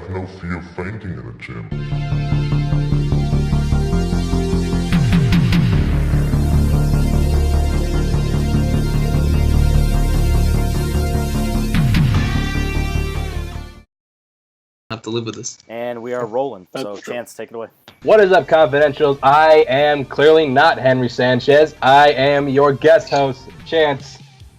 have no fear of fainting in a gym. Have to live with this. And we are rolling, so Chance, take it away. What is up, Confidentials? I am clearly not Henry Sanchez. I am your guest host, Chance,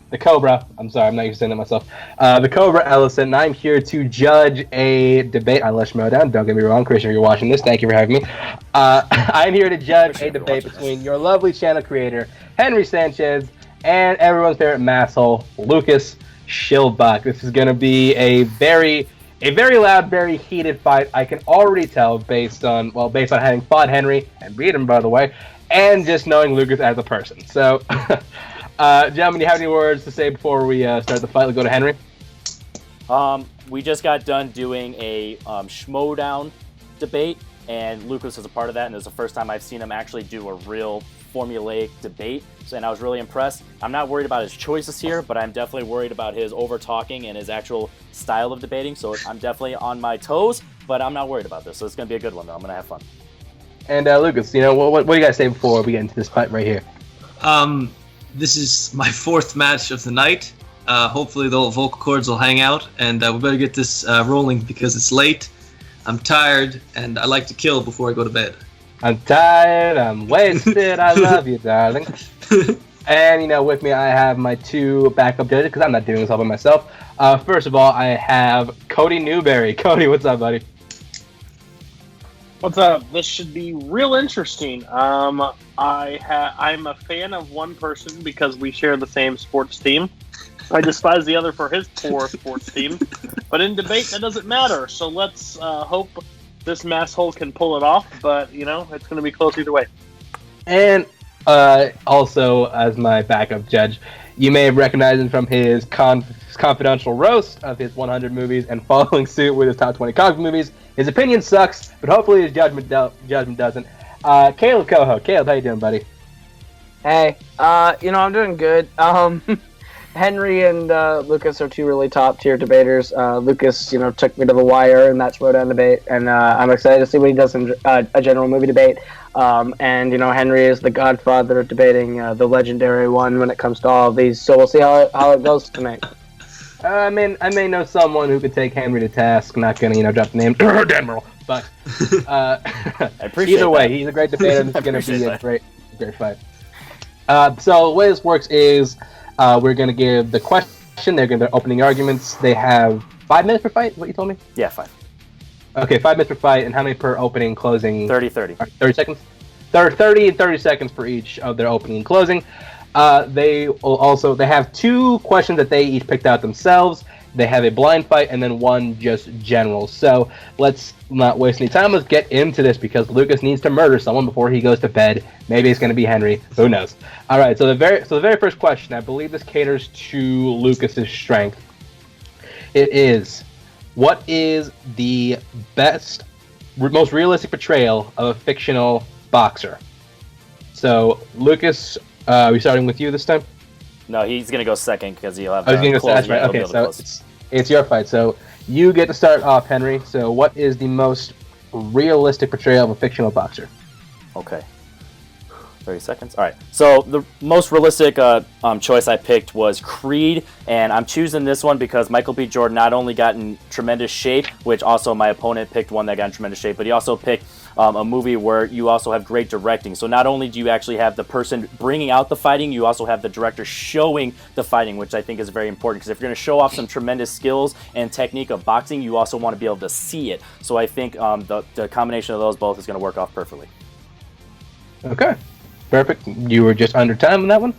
the Cobra. I'm sorry, I'm not used to saying that myself. The Cobra Ellison, and I'm here to judge a debate on Schmoedown. Don't get me wrong, Christian, if you're watching this, thank you for having me. I'm here to judge a debate between your lovely channel creator, Henry Sanchez, and everyone's favorite masshole, Lucas Schildbach. This is going to be a very loud, very heated fight. I can already tell based on having fought Henry and beat him, by the way, and just knowing Lucas as a person. So, gentlemen, do you have any words to say before we start the fight? Let's go to Henry. We just got done doing a Schmoedown debate, and Lucas was a part of that, and it was the first time I've seen him actually do a real formulaic debate, and I was really impressed. I'm not worried about his choices here, but I'm definitely worried about his over-talking and his actual style of debating, so I'm definitely on my toes, but I'm not worried about this, so it's going to be a good one, though. I'm going to have fun. And Lucas, what do you guys say before we get into this fight right here? This is my fourth match of the night. Hopefully the vocal cords will hang out, and we better get this rolling because it's late. I'm tired, and I like to kill before I go to bed. I'm tired, I'm wasted, I love you, darling. And, with me, I have my two backup judges, because I'm not doing this all by myself. First of all, I have Cody Newberry. Cody, what's up, buddy? What's up? This should be real interesting. I'm a fan of one person because we share the same sports team. I despise the other for his poor sports team. But in debate, that doesn't matter. So let's hope this masshole can pull it off, but, it's going to be close either way. And also, as my backup judge, you may have recognized him from his confidential roast of his 100 movies and following suit with his top 20 comic movies. His opinion sucks, but hopefully his judgment doesn't. Caleb Coho. Caleb, how you doing, buddy? Hey, I'm doing good. Henry and Lucas are two really top-tier debaters. Lucas, took me to the wire in that Schmoedown debate, and I'm excited to see what he does in a general movie debate. And Henry is the godfather of debating, the legendary one when it comes to all of these. So we'll see how it goes tonight. I may know someone who could take Henry to task. Not gonna, drop the name Admiral, but either way, he's a great debater. This is gonna be a great fight. So the way this works is, we're gonna give the question. They're gonna give their opening arguments. They have 5 minutes per fight. What you told me? Yeah, 5. Okay, 5 minutes per fight, and how many per opening and closing? 30. 30 seconds? 30 and 30 seconds for each of their opening and closing. They have 2 questions that they each picked out themselves. They have a blind fight and then one just general. So let's not waste any time. Let's get into this because Lucas needs to murder someone before he goes to bed. Maybe it's going to be Henry. Who knows? All right. So the very first question, I believe this caters to Lucas's strength. It is, what is the best, most realistic portrayal of a fictional boxer? So Lucas, are we starting with you this time? No, he's going to go second because he'll have that's right. Okay, so it's your fight. So you get to start off, Henry. So what is the most realistic portrayal of a fictional boxer? Okay. 30 seconds. All right. So the most realistic choice I picked was Creed, and I'm choosing this one because Michael B. Jordan not only got in tremendous shape, which also my opponent picked one that got in tremendous shape, but he also picked a movie where you also have great directing. So not only do you actually have the person bringing out the fighting, you also have the director showing the fighting, which I think is very important because if you're going to show off some tremendous skills and technique of boxing, you also want to be able to see it. So I think the combination of those both is going to work off perfectly. Okay. Perfect. You were just under time on that one.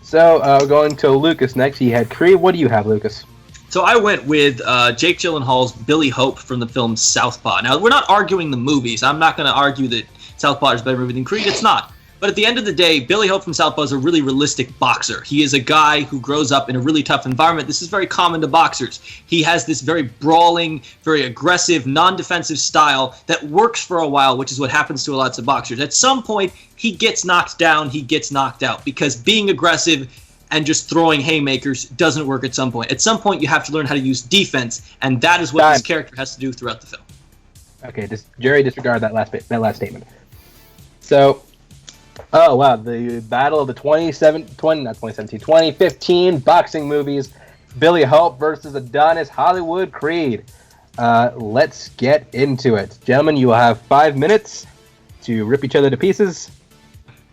So we're going to Lucas next. He had Creed. What do you have, Lucas? So I went with Jake Gyllenhaal's Billy Hope from the film Southpaw. Now, we're not arguing the movies. I'm not going to argue that Southpaw is a better movie than Creed. It's not. But at the end of the day, Billy Hope from Southpaw is a really realistic boxer. He is a guy who grows up in a really tough environment. This is very common to boxers. He has this very brawling, very aggressive, non-defensive style that works for a while, which is what happens to lots of boxers. At some point, he gets knocked down, he gets knocked out, because being aggressive and just throwing haymakers doesn't work at some point. At some point, you have to learn how to use defense, and that is what this character has to do throughout the film. Okay, Jerry, disregard that last statement. So, oh wow, the battle of the 2015 boxing movies, Billy Hope versus Adonis Hollywood Creed. Let's get into it. Gentlemen, you will have 5 minutes to rip each other to pieces.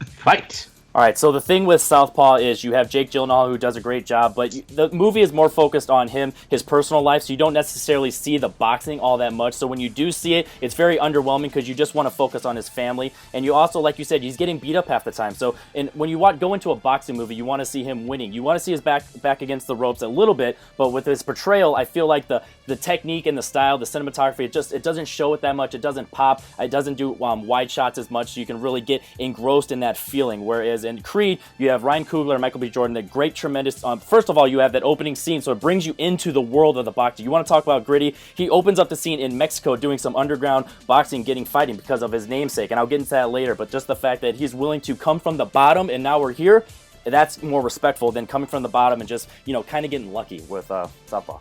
Fight! All right, so the thing with Southpaw is you have Jake Gyllenhaal, who does a great job, but the movie is more focused on him, his personal life, so you don't necessarily see the boxing all that much. So when you do see it, it's very underwhelming because you just want to focus on his family. And you also, like you said, he's getting beat up half the time. So when you go into a boxing movie, you want to see him winning. You want to see his back against the ropes a little bit, but with his portrayal, I feel like the technique and the style, the cinematography, it doesn't show it that much. It doesn't pop. It doesn't do wide shots as much, so you can really get engrossed in that feeling. Whereas in Creed, you have Ryan Coogler and Michael B. Jordan, that great, tremendous. First of all, you have that opening scene, so it brings you into the world of the boxing. You want to talk about gritty? He opens up the scene in Mexico doing some underground boxing, fighting because of his namesake, and I'll get into that later. But just the fact that he's willing to come from the bottom, and now we're here, that's more respectful than coming from the bottom and just kind of getting lucky with Southpaw.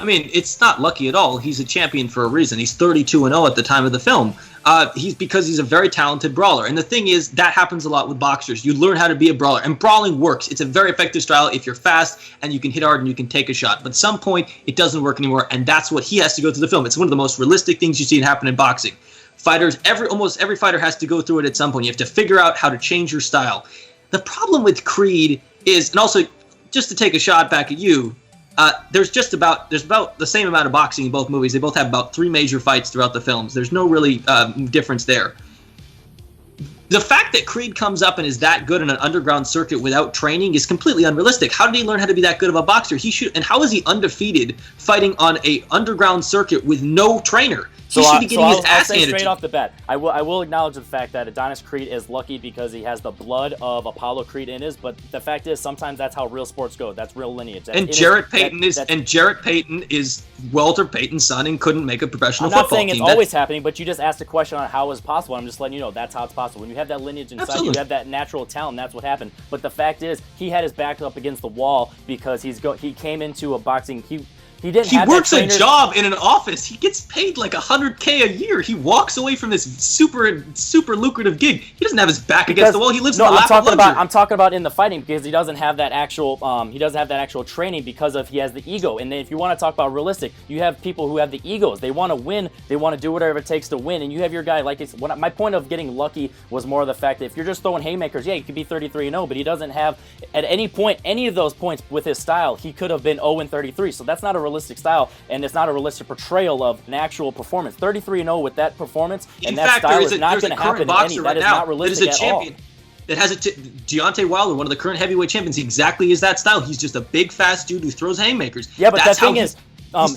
I mean, it's not lucky at all. He's a champion for a reason. He's 32-0 at the time of the film. Because he's a very talented brawler. And the thing is, that happens a lot with boxers. You learn how to be a brawler. And brawling works. It's a very effective style if you're fast and you can hit hard and you can take a shot. But at some point, it doesn't work anymore. And that's what he has to go through the film. It's one of the most realistic things you see happen in boxing. Fighters, almost every fighter has to go through it at some point. You have to figure out how to change your style. The problem with Creed is, and also, just to take a shot back at you, there's about the same amount of boxing in both movies. They both have about 3 major fights throughout the films. There's no really difference there. The fact that Creed comes up and is that good in an underground circuit without training is completely unrealistic. How did he learn how to be that good of a boxer? And how is he undefeated fighting on a underground circuit with no trainer? He should be getting his ass handed straight off the bat. I will acknowledge the fact that Adonis Creed is lucky because he has the blood of Apollo Creed in his. But the fact is, sometimes that's how real sports go. That's real lineage. And Jarrett Payton is Walter Payton's son and couldn't make a professional football team. I'm not saying it's always happening, but you just asked a question on how it's possible. I'm just letting you know that's how it's possible. When you have that lineage inside, you have that natural talent. That's what happened. But the fact is, he had his back up against the wall because he came into a boxing. He works a job in an office. He gets paid like $100K a year. He walks away from this super lucrative gig. He doesn't have his back against the wall. He lives in a lap of luxury. I'm talking about in the fighting because he doesn't have that actual training because of he has the ego. And then if you want to talk about realistic, you have people who have the egos. They want to win. They want to do whatever it takes to win. And you have your guy my point of getting lucky was more of the fact that if you're just throwing haymakers, he could be 33-0, but he doesn't have at any point any of those points with his style. He could have been 0-33. So that's not a realistic style, and it's not a realistic portrayal of an actual performance. 33-0 with that performance and that style is not going to happen in any. That is not realistic at all. That has Deontay Wilder, one of the current heavyweight champions, exactly is that style. He's just a big, fast dude who throws haymakers. Yeah, but the thing is,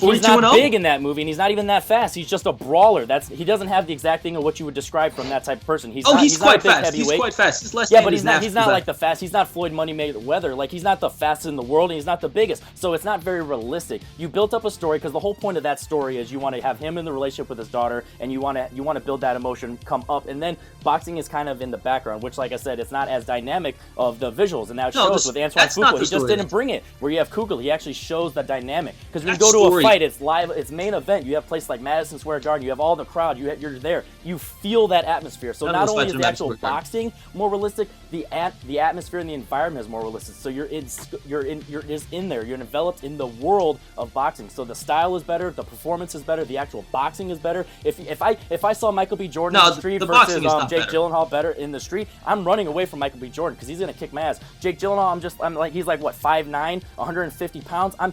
he's not big in that movie, and he's not even that fast. He's just a brawler. He doesn't have the exact thing of what you would describe from that type of person. He's quite fast. He's quite fast. His but he's not like the fast. He's not Floyd Money Mayweather. Like, he's not the fastest in the world, and he's not the biggest. So it's not very realistic. You built up a story because the whole point of that story is you want to have him in the relationship with his daughter, and you want to build that emotion come up, and then boxing is kind of in the background, which, like I said, it's not as dynamic of the visuals, and now it shows with Antoine Fuqua. He just didn't bring it. Where you have Kugel, he actually shows the dynamic because when you go to a fight, it's live. It's main event. You have places like Madison Square Garden. You have all the crowd. You're there. You feel that atmosphere. So not only is the actual boxing more realistic, the atmosphere and the environment is more realistic. So you're in there. You're enveloped in the world of boxing. So the style is better. The performance is better. The actual boxing is better. If I saw Michael B. Jordan in the street versus Jake Gyllenhaal better in the street, I'm running away from Michael B. Jordan because he's gonna kick my ass. Jake Gyllenhaal, he's like what 5'9", 150 pounds. I'm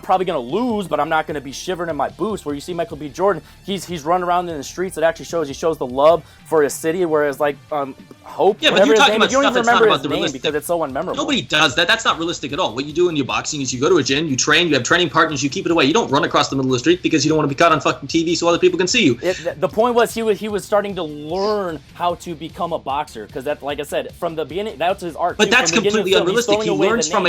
probably gonna lose, but I'm not gonna be shivering in my boots. Where you see Michael B. Jordan, he's running around in the streets. It actually shows the love for his city. Whereas Hope, yeah, but you're talking about you don't stuff even that's not remember about his the name realistic. because it's so unmemorable. Nobody does that. That's not realistic at all. What you do in your boxing is you go to a gym, you train, you have training partners, you keep it away. You don't run across the middle of the street because you don't want to be caught on fucking TV so other people can see you. The point was he was starting to learn how to become a boxer because that, like I said, from the beginning, that's his arc. But that's completely unrealistic. He learns from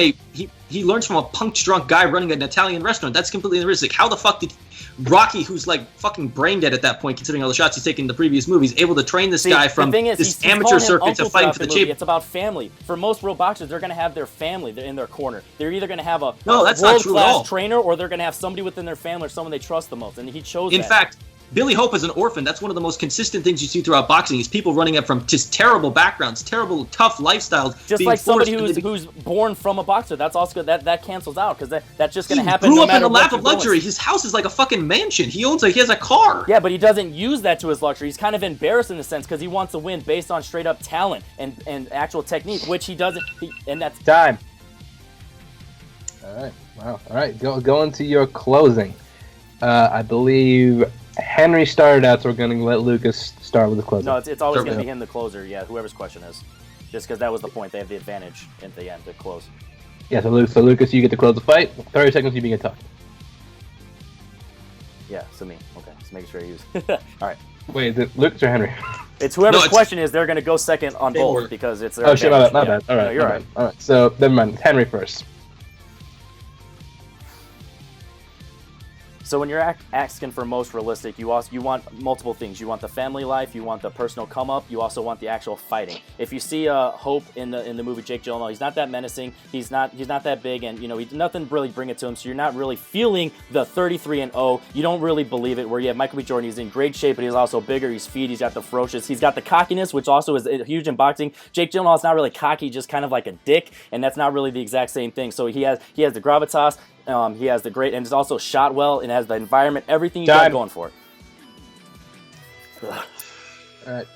a punked drunk guy running an Italian restaurant. That's completely unrealistic. How the fuck did Rocky, who's like fucking brain dead at that point, considering all the shots he's taken in the previous movies, able to train this guy from this amateur circuit to fighting for the champion. It's about family. For most real boxers, they're going to have their family in their corner. They're either going to have a that's not true at all. world-class trainer, or they're going to have somebody within their family or someone they trust the most, and he chose In that. fact, Billy Hope as an orphan, that's one of the most consistent things you see throughout boxing is people running up from just terrible backgrounds, terrible, tough lifestyles. Just like somebody who's born from a boxer. That's also that cancels out, because that's just going to happen. He grew no up in matter the lap what of luxury. His house is like a fucking mansion. He has a car. Yeah, but he doesn't use that to his luxury. He's kind of embarrassed in a sense because he wants to win based on straight up talent and actual technique, which he doesn't. And that's time. All right. Wow. All right. Go into your closing. I believe Henry started out, so we're going to let Lucas start with the closing. No, it's always going to be him, the closer. Yeah, whoever's question is, just because that was the point. They have the advantage at the end to close. Yeah. So Lucas, you get to close the fight. 30 seconds, you begin talking. Yeah, so me. Okay, just making sure I use. All right. Wait, is it Lucas or Henry? It's whoever's question is. They're going to go second on both because it's their Oh shit, my advantage. bad. All right, no, you're right. All right. So never mind. Henry first. So when you're asking for most realistic, you want multiple things. You want the family life, you want the personal come up, you also want the actual fighting. If you see Hope in the movie Jake Gyllenhaal, he's not that menacing, he's not that big, and he nothing really bring it to him. So you're not really feeling the 33-0. You don't really believe it. Where you have Michael B. Jordan, he's in great shape, but he's also bigger. He's feet. He's got the ferocious. He's got the cockiness, which also is huge in boxing. Jake Gyllenhaal is not really cocky, just kind of like a dick, and that's not really the exact same thing. So he has the gravitas. He has the great, and it's also shot well, and has the environment, everything you got going for it. All right.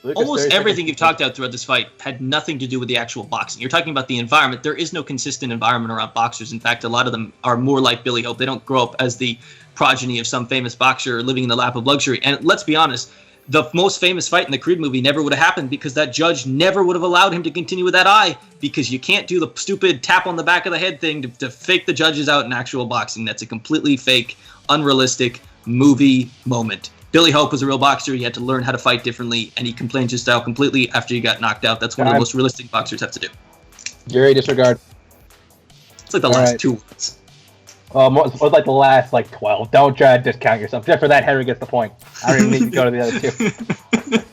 Lucas, Almost everything you've talked about throughout this fight had nothing to do with the actual boxing. You're talking about the environment. There is no consistent environment around boxers. In fact, a lot of them are more like Billy Hope. They don't grow up as the progeny of some famous boxer living in the lap of luxury. And let's be honest, the most famous fight in the Creed movie never would have happened because that judge never would have allowed him to continue with that eye, because you can't do the stupid tap on the back of the head thing to fake the judges out in actual boxing. That's a completely fake, unrealistic movie moment. Billy Hope was a real boxer. He had to learn how to fight differently, and he complained his style completely after he got knocked out. That's one of the most realistic boxers have to do. Jury disregard. It's like the last 2 ones. It was like the last 12. Don't try to discount yourself. Just for that, Henry gets the point. I don't even need to go to the other 2.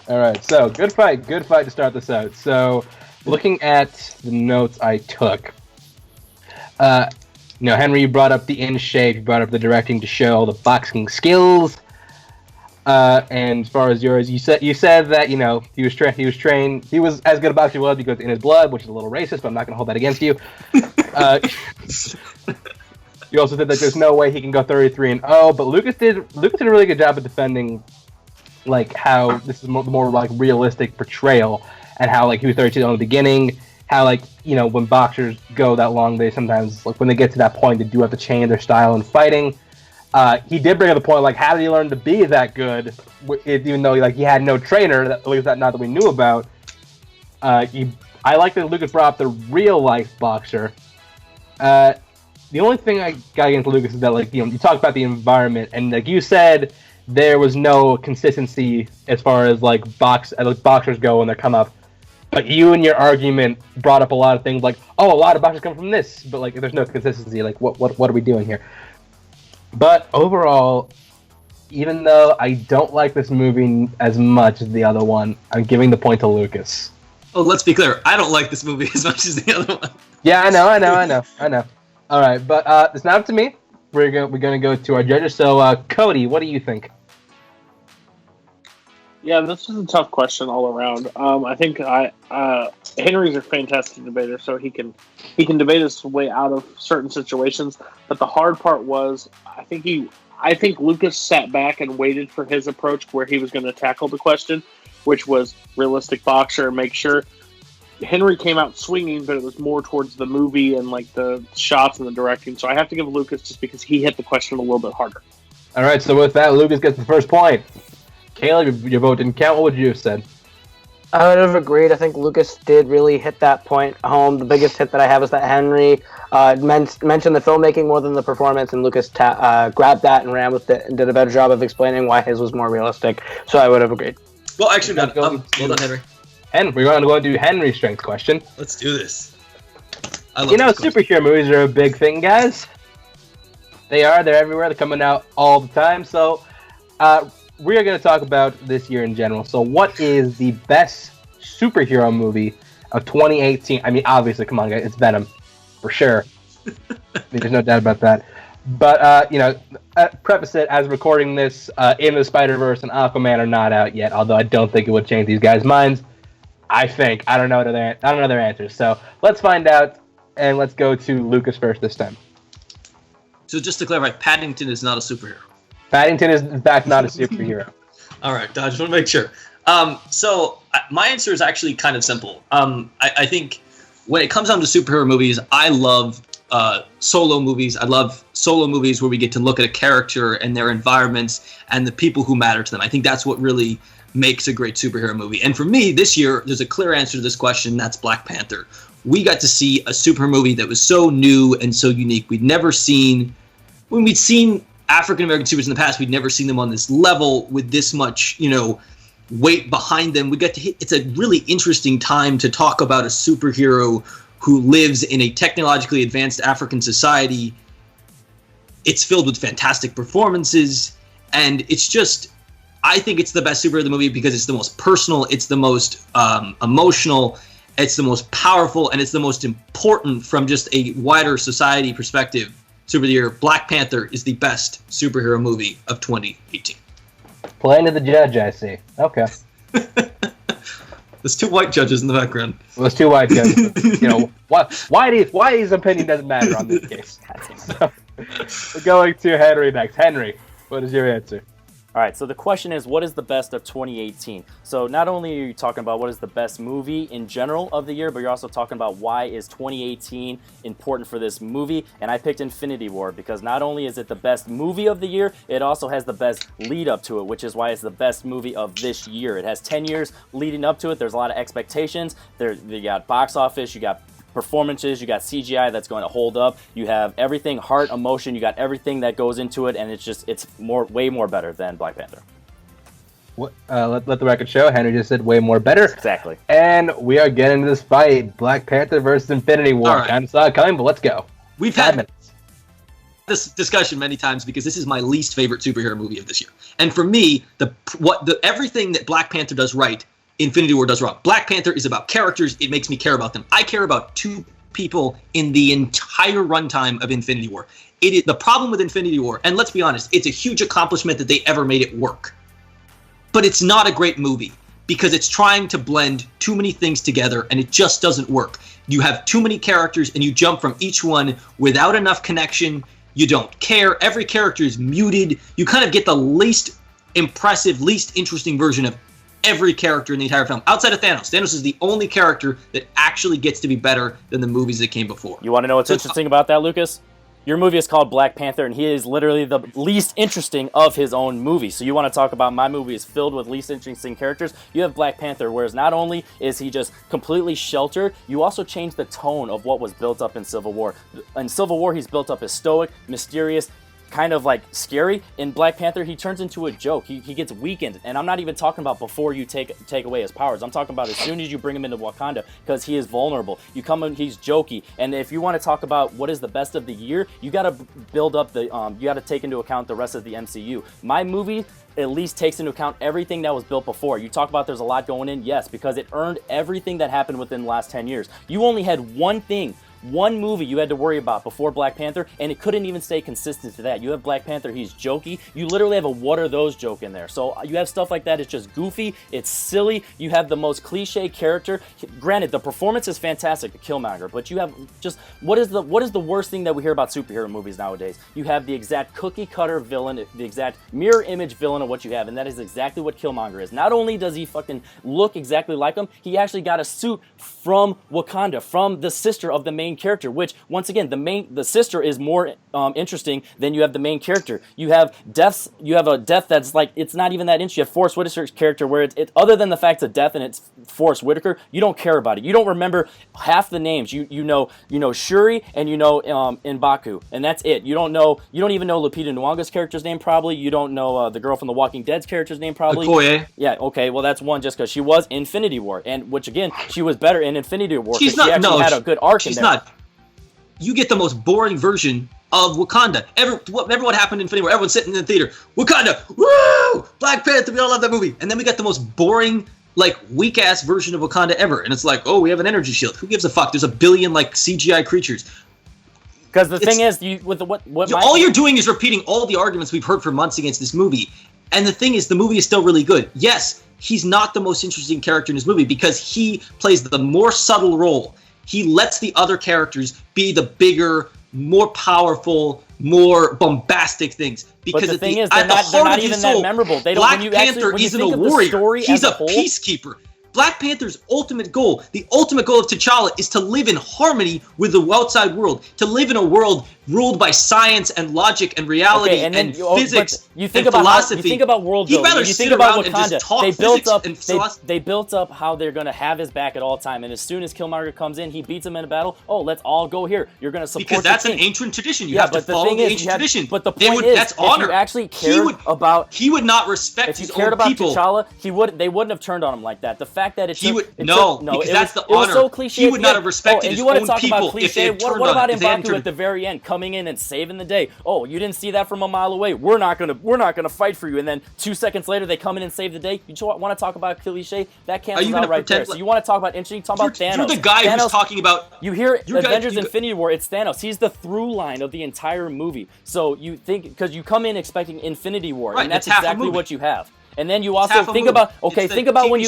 All right, so good fight to start this out. So, looking at the notes I took, Henry, you brought up the in shape, you brought up the directing to show the boxing skills, and as far as yours, you said that he was as good a boxer as he was because in his blood, which is a little racist, but I'm not going to hold that against you. You also said that there's no way he can go 33-0, but Lucas did a really good job of defending how this is more realistic portrayal, and how he was 32 in the beginning, how when boxers go that long, they sometimes when they get to that point, they do have to change their style in fighting. He did bring up the point how did he learn to be that good, even though he had no trainer, at least not that we knew about. I like that Lucas brought up the real life boxer. The only thing I got against Lucas is that you talked about the environment, and you said there was no consistency as far as boxers go when they come up. But you in your argument brought up a lot of things a lot of boxers come from this, but there's no consistency. What are we doing here? But overall, even though I don't like this movie as much as the other one, I'm giving the point to Lucas. Oh, let's be clear. I don't like this movie as much as the other one. Yeah, I know. All right, but it's not up to me. We're gonna go to our judges. So, Cody, what do you think? Yeah, this is a tough question all around. I think Henry's a fantastic debater, so he can debate his way out of certain situations. But the hard part was, I think Lucas sat back and waited for his approach where he was going to tackle the question, which was realistic boxer. Make sure Henry came out swinging, but it was more towards the movie and the shots and the directing. So I have to give Lucas just because he hit the question a little bit harder. All right, so with that, Lucas gets the first point. Caleb, your vote didn't count. What would you have said? I would have agreed. I think Lucas did really hit that point home. The biggest hit that I have is that Henry mentioned the filmmaking more than the performance, and Lucas grabbed that and ran with it and did a better job of explaining why his was more realistic. So I would have agreed. Well, actually, hold on, Henry. And we're going to go into Henry's strength question. Let's do this. Superhero movies are a big thing, guys. They are. They're everywhere. They're coming out all the time. So we are going to talk about this year in general. So what is the best superhero movie of 2018? I mean, obviously, come on, guys, it's Venom, for sure. I mean, there's no doubt about that. But, preface it as recording this, Into the Spider-Verse and Aquaman are not out yet, although I don't think it would change these guys' minds. I don't know their answers. So let's find out, and let's go to Lucas first this time. So just to clarify, Paddington is not a superhero. Paddington is, in fact, not a superhero. All right, I just want to make sure. So my answer is actually kind of simple. I think when it comes down to superhero movies, I love solo movies. I love solo movies where we get to look at a character and their environments and the people who matter to them. I think that's what really makes a great superhero movie. And for me, this year, there's a clear answer to this question. That's Black Panther. We got to see a superhero movie that was so new and so unique. We'd never seen, when we'd seen African-American superheroes in the past, we'd never seen them on this level with this much, weight behind them. We got to hit, it's a really interesting time to talk about a superhero who lives in a technologically advanced African society. It's filled with fantastic performances, and it's just, I think it's the best superhero movie because it's the most personal, it's the most emotional, it's the most powerful, and it's the most important from just a wider society perspective. Super of the year, Black Panther is the best superhero movie of 2018. Playing to the judge, I see. Okay. There's two white judges in the background. Well, there's two white judges. Why his opinion doesn't matter on this case. So, we're going to Henry next. Henry, what is your answer? All right, so the question is, what is the best of 2018? So not only are you talking about what is the best movie in general of the year, but you're also talking about why is 2018 important for this movie. And I picked Infinity War because not only is it the best movie of the year, it also has the best lead up to it, which is why it's the best movie of this year. It has 10 years leading up to it. There's a lot of expectations. You got box office, you got performances, you got CGI that's going to hold up, you have everything, heart, emotion, you got everything that goes into it, and it's way more better than Black Panther. Let the record show, Henry just said way more better. Exactly. And we are getting to this fight, Black Panther versus Infinity War. All right. Kind of saw it coming, but let's go. We've had this discussion many times because this is my least favorite superhero movie of this year. And for me, everything that Black Panther does right, Infinity War does wrong. Black Panther is about characters. It makes me care about them. I care about two people in the entire runtime of Infinity War. It is the problem with Infinity War, and let's be honest, it's a huge accomplishment that they ever made it work. But it's not a great movie because it's trying to blend too many things together, and it just doesn't work. You have too many characters, and you jump from each one without enough connection. You don't care. Every character is muted. You kind of get the least impressive, least interesting version of every character in the entire film, outside of Thanos. Thanos is the only character that actually gets to be better than the movies that came before. You want to know what's interesting about that, Lucas? Your movie is called Black Panther, and he is literally the least interesting of his own movie. So you want to talk about my movie is filled with least interesting characters? You have Black Panther, whereas not only is he just completely sheltered, you also change the tone of what was built up in Civil War. In Civil War, he's built up as stoic, mysterious, kind of like scary. In Black Panther, he turns into a joke. He gets weakened, and I'm not even talking about before you take away his powers. I'm talking about as soon as you bring him into Wakanda, because he is vulnerable. You come in, he's jokey, and if you want to talk about what is the best of the year, you got to build up you got to take into account the rest of the MCU. My movie at least takes into account everything that was built before. You talk about there's a lot going in, yes, because it earned everything that happened within the last 10 years. You only had one movie you had to worry about before Black Panther, and it couldn't even stay consistent to that. You have Black Panther, he's jokey. You literally have a what are those joke in there. So you have stuff like that, it's just goofy, it's silly. You have the most cliche character. Granted, the performance is fantastic, the Killmonger, but you have just, what is the worst thing that we hear about superhero movies nowadays? You have the exact cookie cutter villain, the exact mirror image villain of what you have, and that is exactly what Killmonger is. Not only does he fucking look exactly like him, he actually got a suit from Wakanda, from the sister of the main character, which once again the sister is more interesting than you have the main character. You have a death that's like, it's not even that interesting. You have Forrest Whitaker's character where it's other than the fact of death and it's Forrest Whitaker, you don't care about it. You don't remember half the names. You know Shuri and you know M'Baku, and that's it. You don't even know Lupita Nyong'o's character's name probably. You don't know the girl from The Walking Dead's character's name probably. Okoye. Yeah, okay, well that's one just because she was Infinity War, and which again she was better in Infinity War because She's not. she actually had a good arc in there. you get the most boring version of Wakanda. Remember what happened in Infinity War? Everyone's sitting in the theater. Wakanda, woo! Black Panther, we all love that movie. And then we got the most boring, like, weak-ass version of Wakanda ever. And it's like, oh, we have an energy shield. Who gives a fuck? There's a billion, like, CGI creatures. Because the thing is, all you're doing is repeating all the arguments we've heard for months against this movie. And the thing is, the movie is still really good. Yes, he's not the most interesting character in this movie because he plays the more subtle role. He lets the other characters be the bigger, more powerful, more bombastic things. Because but the thing is, they're not even that memorable. They don't. Black Panther isn't a warrior. He's a peacekeeper. Black Panther's ultimate goal, the ultimate goal of T'Challa, is to live in harmony with the outside world, to live in a world ruled by science and logic and reality and physics and philosophy. You think about world building. You think about Wakanda. They built up how they're going to have his back at all time, and as soon as Killmonger comes in, he beats him in a battle. Oh, let's all go here. You're going to support because that's the an king. ancient tradition. You have to follow the ancient tradition. But the point is, that's honor. If you actually cared about, he would not respect his own people. If you cared about T'Challa, they wouldn't have turned on him like that. The fact that because that's the honor. It was so cliche. He would not have respected his own people if they had turned on him. What about M'Baku at the very end, coming in and saving the day? Oh, you didn't see that from a mile away. We're not gonna fight for you. And then 2 seconds later, they come in and save the day. You want to talk about cliche? That cancels out right there. So you want to talk about interesting? Talk about Thanos. You're the guy who's talking about. You hear Avengers: Infinity War? It's Thanos. He's the through line of the entire movie. So you think because you come in expecting Infinity War, and that's exactly what you have. And then you also think about when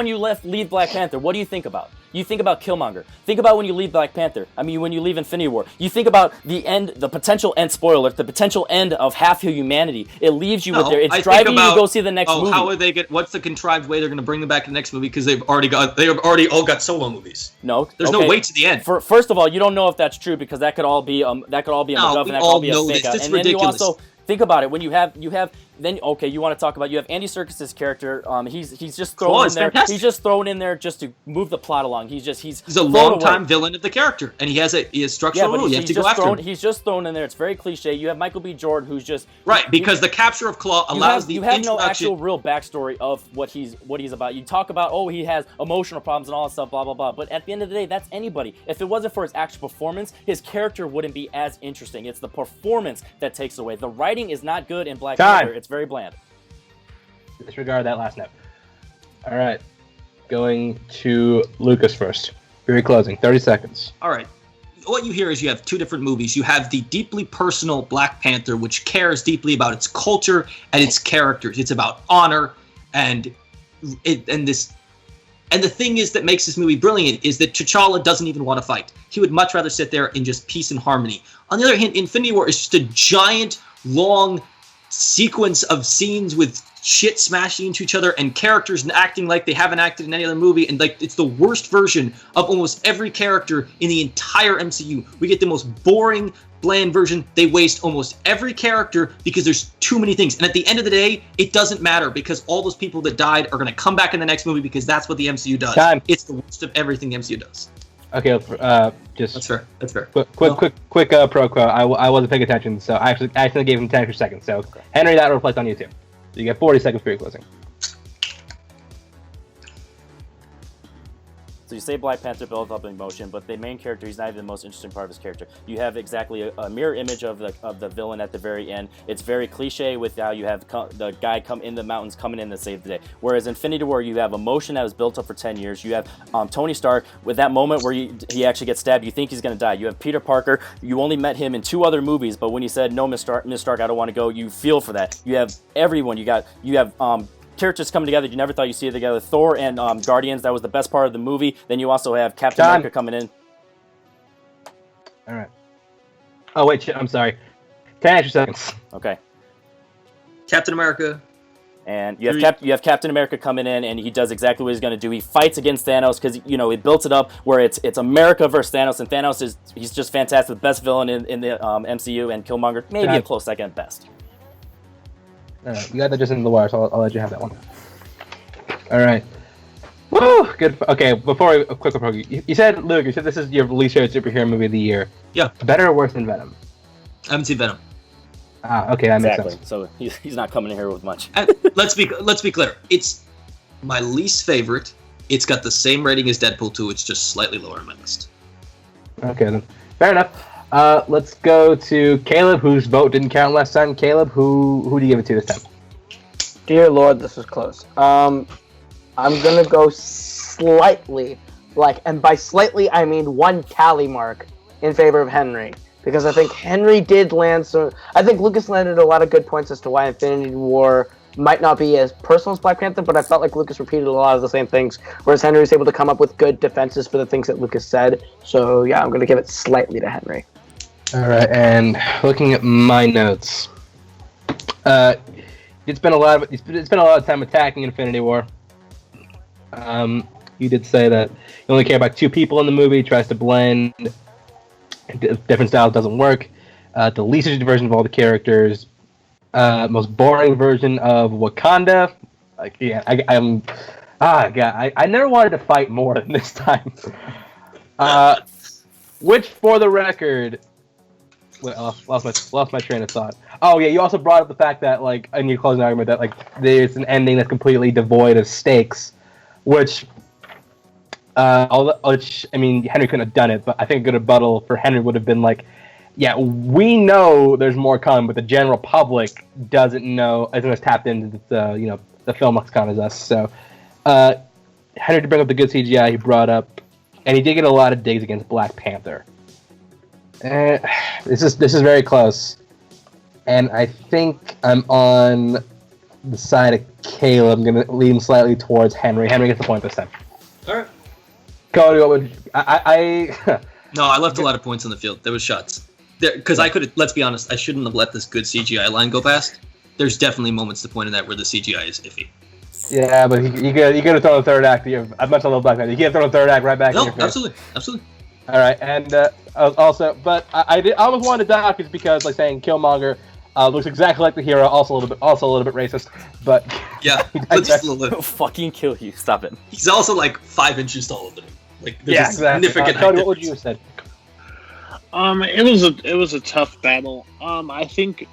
you leave Black Panther. What do you think about? You think about Killmonger. Think about when you leave Black Panther. I mean, when you leave Infinity War. You think about the end, the potential end spoiler, the potential end of half of humanity. It leaves you with there. It's driving you to go see the next movie. How are they what's the contrived way they're going to bring them back to the next movie? Because they've already all got solo movies. No, there's no way to the end. First of all, you don't know if that's true because that could all be a MacGuffin. That could all be a fake out. This is and then ridiculous. You also think about it when you have then okay, you want to talk about you have Andy Serkis's character. He's just thrown in there. Fantastic. He's just thrown in there just to move the plot along. He's a long-time villain of the character, and he has structural rule. You have to go after him. He's just thrown in there. It's very cliche. You have Michael B. Jordan, who's just because the capture of Claw allows the introduction. You have no actual real backstory of what he's about. You talk about he has emotional problems and all that stuff, blah blah blah. But at the end of the day, that's anybody. If it wasn't for his actual performance, his character wouldn't be as interesting. It's the performance that takes away. The writing is not good in Black Panther. It's very bland. Disregard that last note. All right. Going to Lucas first. Very closing. 30 seconds. All right. What you hear is you have two different movies. You have the deeply personal Black Panther, which cares deeply about its culture and its characters. It's about honor and the thing is that makes this movie brilliant is that T'Challa doesn't even want to fight. He would much rather sit there in just peace and harmony. On the other hand, Infinity War is just a giant, long sequence of scenes with shit smashing into each other and characters acting like they haven't acted in any other movie, and like it's the worst version of almost every character in the entire MCU. We get the most boring, bland version. They waste almost every character because there's too many things. And at the end of the day, it doesn't matter because all those people that died are going to come back in the next movie because that's what the MCU does. It's the worst of everything the MCU does. Okay, just that's fair. Quick pro quo. I wasn't paying attention, so I actually gave him 10 extra seconds. So Henry, that reflects on you too. So you get 40 seconds for your closing. So you say Black Panther builds up emotion, but the main character, he's not even the most interesting part of his character. You have exactly a mirror image of the villain at the very end. It's very cliche with how you have the guy come in the mountains coming in to save the day. Whereas Infinity War, you have emotion that was built up for 10 years. You have Tony Stark with that moment where he actually gets stabbed. You think he's going to die. You have Peter Parker. You only met him in 2 other movies, but when he said, no, Miss Stark, I don't want to go, you feel for that. You have everyone. You have characters come together you never thought you'd see it together. Thor and Guardians, that was the best part of the movie. Then you also have Captain America coming in. All right. Oh, wait, I'm sorry. 10 extra seconds. Okay. Captain America. And you have Captain America coming in, and he does exactly what he's going to do. He fights against Thanos because he built it up where it's America versus Thanos, and Thanos he's just fantastic, the best villain in the MCU, and Killmonger maybe a close second at best. You got that just in the wire, so I'll let you have that one. All right. Woo! Good. Okay, before a quick approach, you said, Luke, this is your least favorite superhero movie of the year. Yeah. Better or worse than Venom? I haven't seen Venom. Okay, that makes sense. So he's not coming in here with much. Let's be clear. It's my least favorite. It's got the same rating as Deadpool 2. It's just slightly lower on my list. Okay, then. Fair enough. Let's go to Caleb, whose vote didn't count last time. Caleb, who do you give it to this time? Dear Lord, this is close. I'm gonna go slightly, and by slightly I mean one tally mark in favor of Henry, because I think Henry did land some. I think Lucas landed a lot of good points as to why Infinity War might not be as personal as Black Panther, but I felt like Lucas repeated a lot of the same things, whereas Henry was able to come up with good defenses for the things that Lucas said. So yeah, I'm gonna give it slightly to Henry. All right, and looking at my notes, you spent a lot of time attacking Infinity War. You did say that you only care about two people in the movie. Tries to blend different styles, doesn't work. The least interesting version of all the characters. Most boring version of Wakanda. I never wanted to fight more than this time. Which, for the record. Wait, I lost my train of thought. Oh yeah, you also brought up the fact that in your closing argument that there's an ending that's completely devoid of stakes, which Henry couldn't have done it, but I think a good rebuttal for Henry would have been yeah, we know there's more coming, but the general public isn't as tapped into the film lexicon as us. So Henry, to bring up the good CGI he brought up, and he did get a lot of digs against Black Panther. This is very close, and I think I'm on the side of Caleb. I'm gonna lean slightly towards Henry. Henry gets the point this time. All right. Cody, what would I? No, I left a lot of points on the field. There was shots. Because I could. Let's be honest. I shouldn't have let this good CGI line go past. There's definitely moments to point in that where the CGI is iffy. Yeah, but you got to throw the third act. I've much on the Black Panther. You can't throw the third act right back in your face. Absolutely. All right, and also, but I almost wanted to dock is because saying Killmonger looks exactly like the hero, also a little bit racist, but yeah, just a little bit. He'll fucking kill you. Stop it. He's also 5 inches taller than him. There's a exactly. significant height Cody, difference. what would you have said? It was a tough battle. I think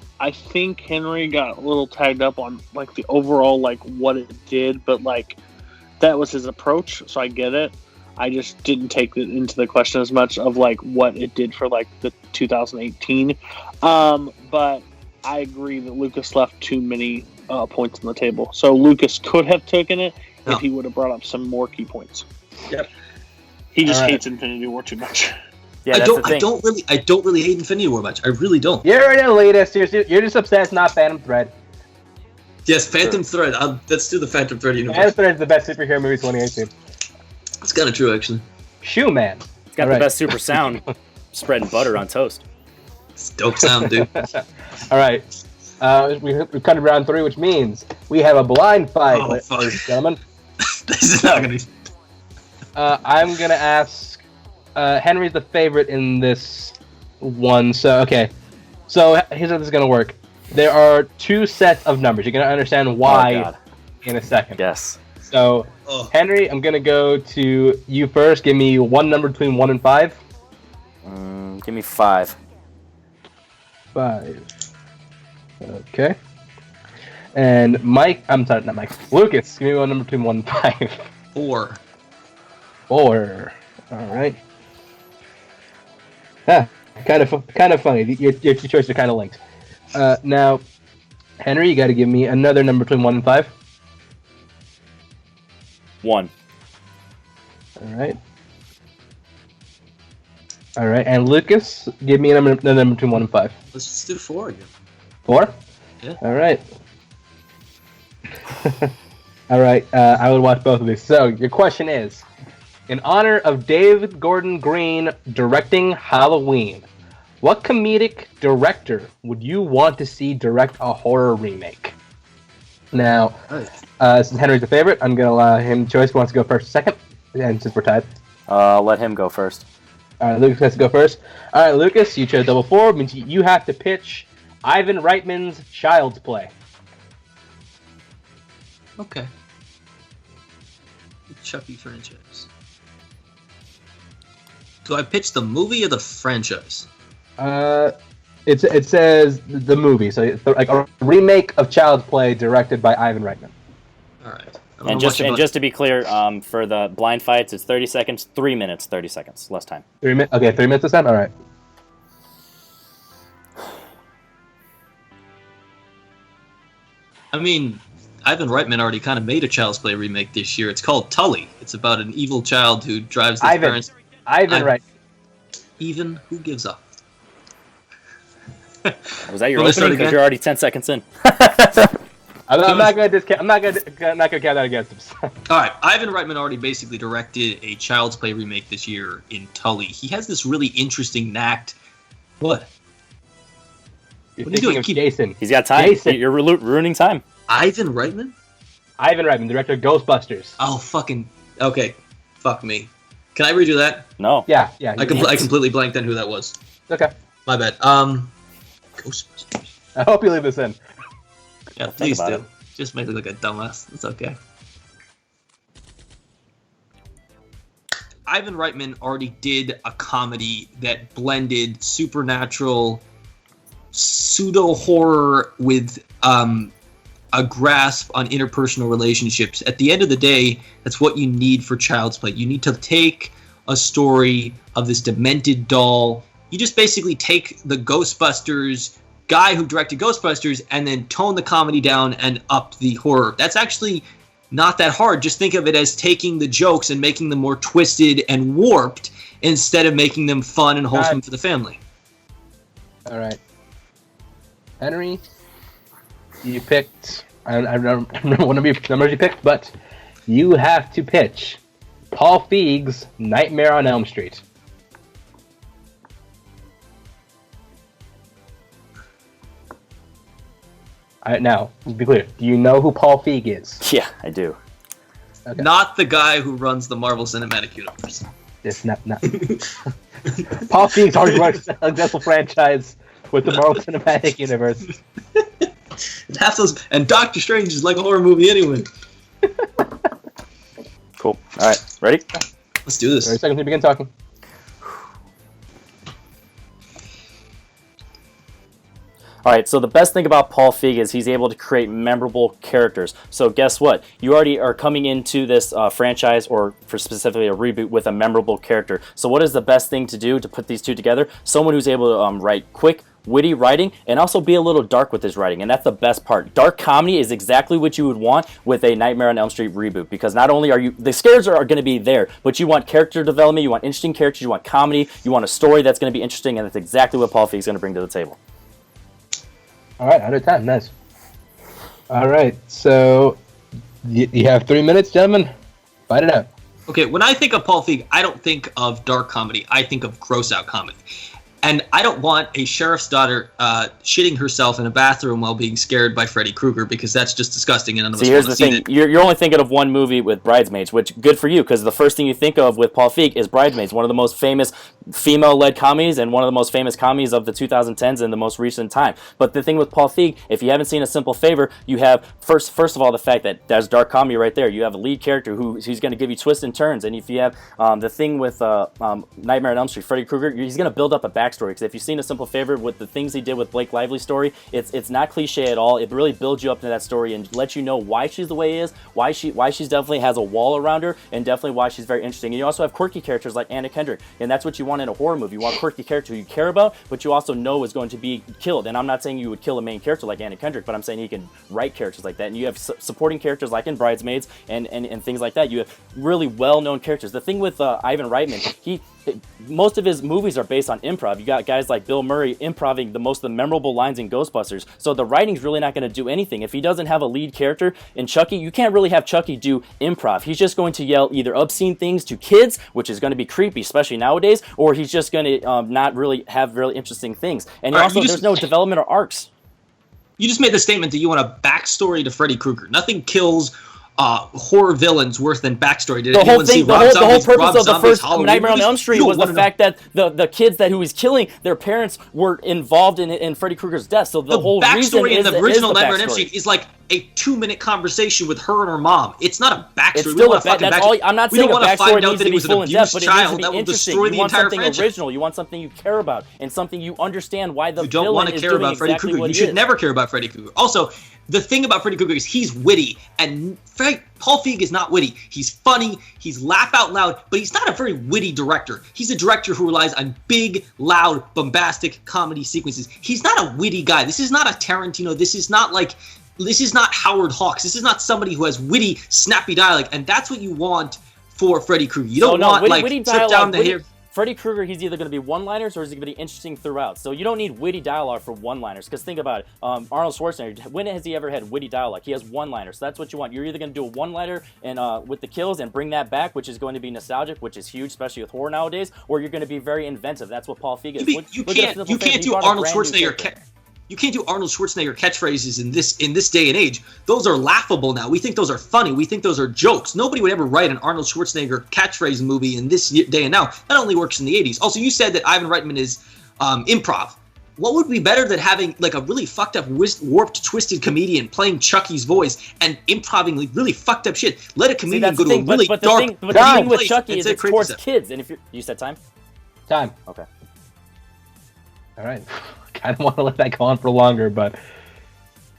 Henry got a little tagged up on the overall what it did, but that was his approach, so I get it. I just didn't take it into the question as much of what it did for the 2018. But I agree that Lucas left too many points on the table. So Lucas could have taken it if he would have brought up some more key points. Yep. He just hates Infinity War too much. Yeah, I don't really hate Infinity War much. I really don't. You're an elitist. You're just obsessed, not Phantom Thread. Yes, Phantom Thread. Let's do the Phantom Thread universe. Phantom Thread is the best superhero movie 2018. It's kind of true, actually. Shoe Man. It's got the best super sound. Spreading butter on toast. It's dope sound, dude. All right. We've come to round 3, which means we have a blind fight, ladies and gentlemen. This is not going to be... I'm going to ask... Henry's the favorite in this one, so okay. So here's how this is going to work. There are 2 sets of numbers. You're going to understand why in a second. Yes. So, Henry, I'm going to go to you first. Give me one number between 1 and 5. Give me 5. 5. Okay. And Mike, I'm sorry, not Mike. Lucas, give me one number between 1 and 5. 4. 4. All right. Kind of funny. Your 2 choices are kind of linked. Now, Henry, you got to give me another number between 1 and 5. 1. All right. And Lucas, give me another number between 1 and 5. Let's just do 4 again. 4? Yeah. All right. All right. I would watch both of these. So your question is, in honor of David Gordon Green directing Halloween, what comedic director would you want to see direct a horror remake? Now, since Henry's the favorite, I'm going to allow him choice. Who wants to go first or second? And since we're tied. Let him go first. All right, Lucas has to go first. All right, Lucas, you chose double 4. Means you have to pitch Ivan Reitman's Child's Play. Okay. Chucky franchise. Do I pitch the movie or the franchise? It says the movie, so it's like a remake of Child's Play directed by Ivan Reitman. All right. And just to be clear, for the blind fights, it's 30 seconds, 3 minutes, 30 seconds, less time. 3 minutes. Okay, 3 minutes this time. All right. I mean, Ivan Reitman already kind of made a Child's Play remake this year. It's called Tully. It's about an evil child who drives his parents. Ivan Reitman. Even who gives up? Was that your opening? Because you're already 10 seconds in. I'm not going to count that against him. All right, Ivan Reitman already basically directed a Child's Play remake this year in Tully. He has this really interesting knack. What? You're what are you doing? Jason. He's got time. Jason. You're ruining time. Ivan Reitman? Ivan Reitman, director of Ghostbusters. Oh, fucking... Okay. Fuck me. Can I redo that? No. Yeah. I completely blanked on who that was. Okay. My bad. Ghostbusters. I hope you leave this in. Yeah, please do. Just make me look like a dumbass. It's okay. Ivan Reitman already did a comedy that blended supernatural pseudo-horror with a grasp on interpersonal relationships. At the end of the day, that's what you need for Child's Play. You need to take a story of this demented doll. You just basically take the Ghostbusters guy who directed Ghostbusters and then tone the comedy down and up the horror. That's actually not that hard. Just think of it as taking the jokes and making them more twisted and warped instead of making them fun and wholesome for the family. All right. Henry, you picked... I don't remember what numbers you picked, but you have to pitch Paul Feig's Nightmare on Elm Street. All right, now, to be clear, do you know who Paul Feig is? Yeah, I do. Okay. Not the guy who runs the Marvel Cinematic Universe. It's not. Paul Feig's already run a successful franchise with the Marvel Cinematic Universe. Half those, and Doctor Strange is like a horror movie anyway. Cool. All right, ready? Let's do this. 30 seconds to begin talking. All right, so the best thing about Paul Feig is he's able to create memorable characters. So guess what? You already are coming into this franchise, or for specifically a reboot, with a memorable character. So what is the best thing to do to put these two together? Someone who's able to write quick, witty writing, and also be a little dark with his writing, and that's the best part. Dark comedy is exactly what you would want with a Nightmare on Elm Street reboot, because not only are the scares are going to be there, but you want character development, you want interesting characters, you want comedy, you want a story that's going to be interesting, and that's exactly what Paul Feig is going to bring to the table. All right, out of time. Nice. All right, so you have 3 minutes, gentlemen. Fight it out. Okay, when I think of Paul Feig, I don't think of dark comedy. I think of gross-out comedy. And I don't want a sheriff's daughter shitting herself in a bathroom while being scared by Freddy Krueger, because that's just disgusting and none of us want to see that. You're only thinking of one movie with Bridesmaids, which good for you, because the first thing you think of with Paul Feig is Bridesmaids, one of the most famous female-led comedies and one of the most famous comedies of the 2010s in the most recent time. But the thing with Paul Feig, if you haven't seen A Simple Favor, you have first of all the fact that there's dark comedy right there. You have a lead character who's going to give you twists and turns, and if you have the thing with Nightmare on Elm Street, Freddy Krueger, he's going to build up a backstory. Because if you've seen A Simple Favor with the things he did with Blake Lively's story, it's not cliche at all. It really builds you up to that story and lets you know why she's the way she is, why she's definitely has a wall around her, and definitely why she's very interesting. And you also have quirky characters like Anna Kendrick, and that's what you want in a horror movie. You want a quirky character who you care about, but you also know is going to be killed. And I'm not saying you would kill a main character like Anna Kendrick, but I'm saying you can write characters like that. And you have supporting characters like in Bridesmaids and things like that. You have really well-known characters. The thing with Ivan Reitman, most of his movies are based on improv. You got guys like Bill Murray improving most of the memorable lines in Ghostbusters. So the writing's really not going to do anything. If he doesn't have a lead character in Chucky, you can't really have Chucky do improv. He's just going to yell either obscene things to kids, which is going to be creepy, especially nowadays, or he's just going to not really have really interesting things. And there's no development or arcs. You just made the statement that you want a backstory to Freddy Krueger. Nothing kills horror villains worse than backstory. Did anyone see the Rob whole Zombie's purpose of the first Halloween Nightmare on movies? Elm Street was the fact that the kids that who was killing, their parents were involved in Freddy Krueger's death. So the whole reason backstory in the original Nightmare on Elm backstory. Street is like a 2-minute conversation with her and her mom. It's not a backstory. It's still I'm not saying a backstory needs to be full in depth, but it needs to be interesting. You want something original. You want something you care about and something you understand why the villain want to care about Freddy Krueger. You should never care about Freddy Krueger. Also, the thing about Freddy Krueger is he's witty, and Paul Feig is not witty. He's funny, he's laugh out loud, but he's not a very witty director. He's a director who relies on big, loud, bombastic comedy sequences. He's not a witty guy. This is not a Tarantino. This is not like This is not Howard Hawks. This is not somebody who has witty, snappy dialogue, and that's what you want for Freddy Krueger. You don't want witty trip dialogue, down the hair. Freddy Krueger, he's either going to be one-liners or he's going to be interesting throughout. So you don't need witty dialogue for one-liners. Because think about it, Arnold Schwarzenegger, when has he ever had witty dialogue? He has one-liners. So that's what you want. You're either going to do a one-liner and with the kills and bring that back, which is going to be nostalgic, which is huge, especially with horror nowadays, or you're going to be very inventive. That's what Paul Feig is. You can't do Arnold Schwarzenegger. You can't do Arnold Schwarzenegger catchphrases in this day and age. Those are laughable now. We think those are funny. We think those are jokes. Nobody would ever write an Arnold Schwarzenegger catchphrase movie in this day and now. That only works in the 80s. Also, you said that Ivan Reitman is improv. What would be better than having like a really fucked up, warped, twisted comedian playing Chucky's voice and improvising like really fucked up shit? Let a comedian go to a really dark, but the thing with Chucky is it's towards kids. And if you said time? Time. Okay. All right. I don't want to let that go on for longer, but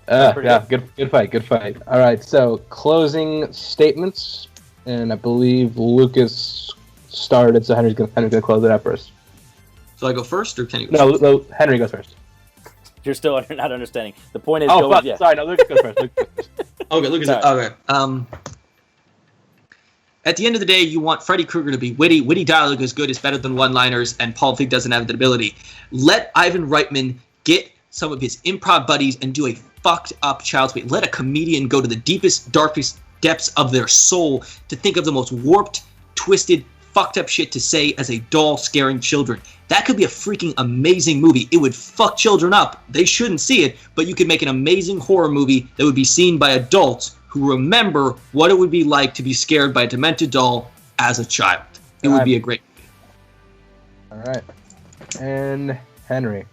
yeah, good fight. All right, so closing statements, and I believe Lucas started, so Henry's gonna close it out first. So I go first, or can you go first? No, Henry goes first. You're still not understanding. The point is, sorry, no, Lucas goes first. Okay, Lucas. Okay. At the end of the day, you want Freddy Krueger to be witty. Witty dialogue is good. It's better than one-liners, and Paul Feig doesn't have that ability. Let Ivan Reitman get some of his improv buddies and do a fucked up child's play. Let a comedian go to the deepest, darkest depths of their soul to think of the most warped, twisted, fucked up shit to say as a doll scaring children. That could be a freaking amazing movie. It would fuck children up. They shouldn't see it, but you could make an amazing horror movie that would be seen by adults who remember what it would be like to be scared by a demented doll as a child. It would be a great movie. All right. And Henry.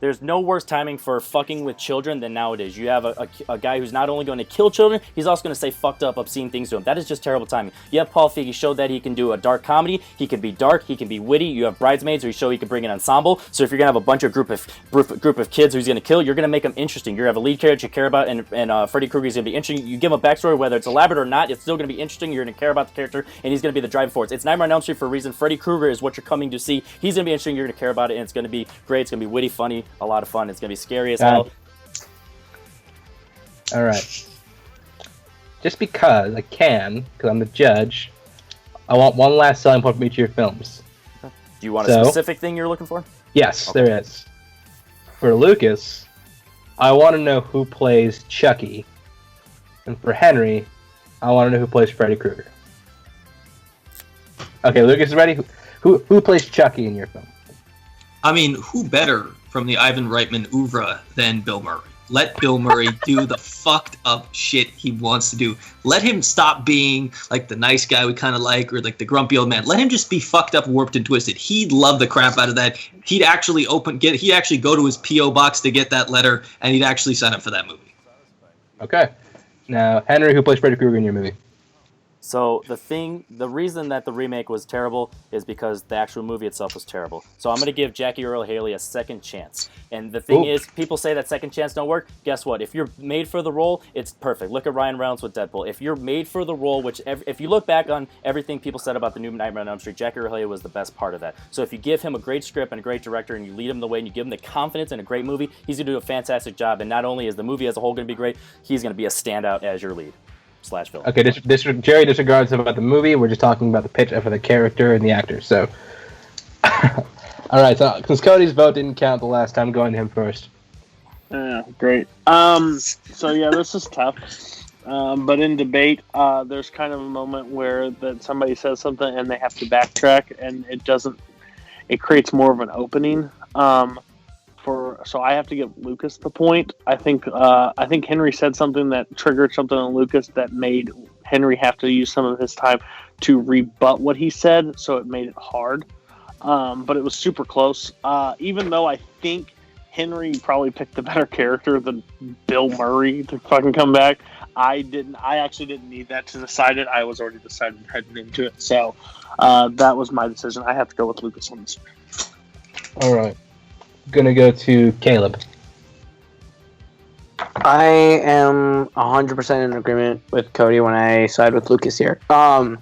There's no worse timing for fucking with children than nowadays. You have a guy who's not only going to kill children, he's also going to say fucked up, obscene things to them. That is just terrible timing. You have Paul Feig, he showed that he can do a dark comedy. He can be dark, he can be witty. You have Bridesmaids, where he showed he can bring an ensemble. So if you're going to have a bunch of group of kids who he's going to kill, you're going to make them interesting. You're going to have a lead character you care about, and Freddy Krueger is going to be interesting. You give him a backstory, whether it's elaborate or not, it's still going to be interesting. You're going to care about the character, and he's going to be the driving force. It's Nightmare on Elm Street for a reason. Freddy Krueger is what you're coming to see. He's going to be interesting, you're going to care about it, and it's going to be great. It's going to be witty, funny, a lot of fun. It's going to be scary as hell. All right. Just because I can, because I'm the judge, I want one last selling point from each of your films. Do you want a specific thing you're looking for? Yes, okay. There is. For Lucas, I want to know who plays Chucky. And for Henry, I want to know who plays Freddy Krueger. Okay, Lucas is ready. Who plays Chucky in your film? I mean, who better from the Ivan Reitman oeuvre than Bill Murray? Let Bill Murray do the fucked up shit he wants to do. Let him stop being like the nice guy we kind of like, or like the grumpy old man. Let him just be fucked up, warped, and twisted. He'd love the crap out of that. He'd actually he'd actually go to his P.O. box to get that letter, and he'd actually sign up for that movie. Okay. Now, Henry, who plays Freddy Krueger in your movie? So the reason that the remake was terrible is because the actual movie itself was terrible. So I'm going to give Jackie Earle Haley a second chance. And the thing is, people say that second chance don't work. Guess what? If you're made for the role, it's perfect. Look at Ryan Reynolds with Deadpool. If you're made for the role, if you look back on everything people said about the new Nightmare on Elm Street, Jackie Earle Haley was the best part of that. So if you give him a great script and a great director and you lead him the way and you give him the confidence in a great movie, he's going to do a fantastic job. And not only is the movie as a whole going to be great, he's going to be a standout as your lead. /villain. Okay, Jerry disregards about the movie. We're just talking about the pitch for the character and the actor. So, all right. So, since Cody's vote didn't count the last time, going to him first. Yeah, great. So yeah, this is tough. But in debate, there's kind of a moment where that somebody says something and they have to backtrack, and it creates more of an opening. So I have to give Lucas the point. I think Henry said something that triggered something on Lucas that made Henry have to use some of his time to rebut what he said, so it made it hard. But it was super close. Even though I think Henry probably picked the better character than Bill Murray to fucking come back, I actually didn't need that to decide it. I was already decided heading into it. So that was my decision. I have to go with Lucas on this. All right. Gonna go to Caleb. I am 100% in agreement with Cody when I side with Lucas here. I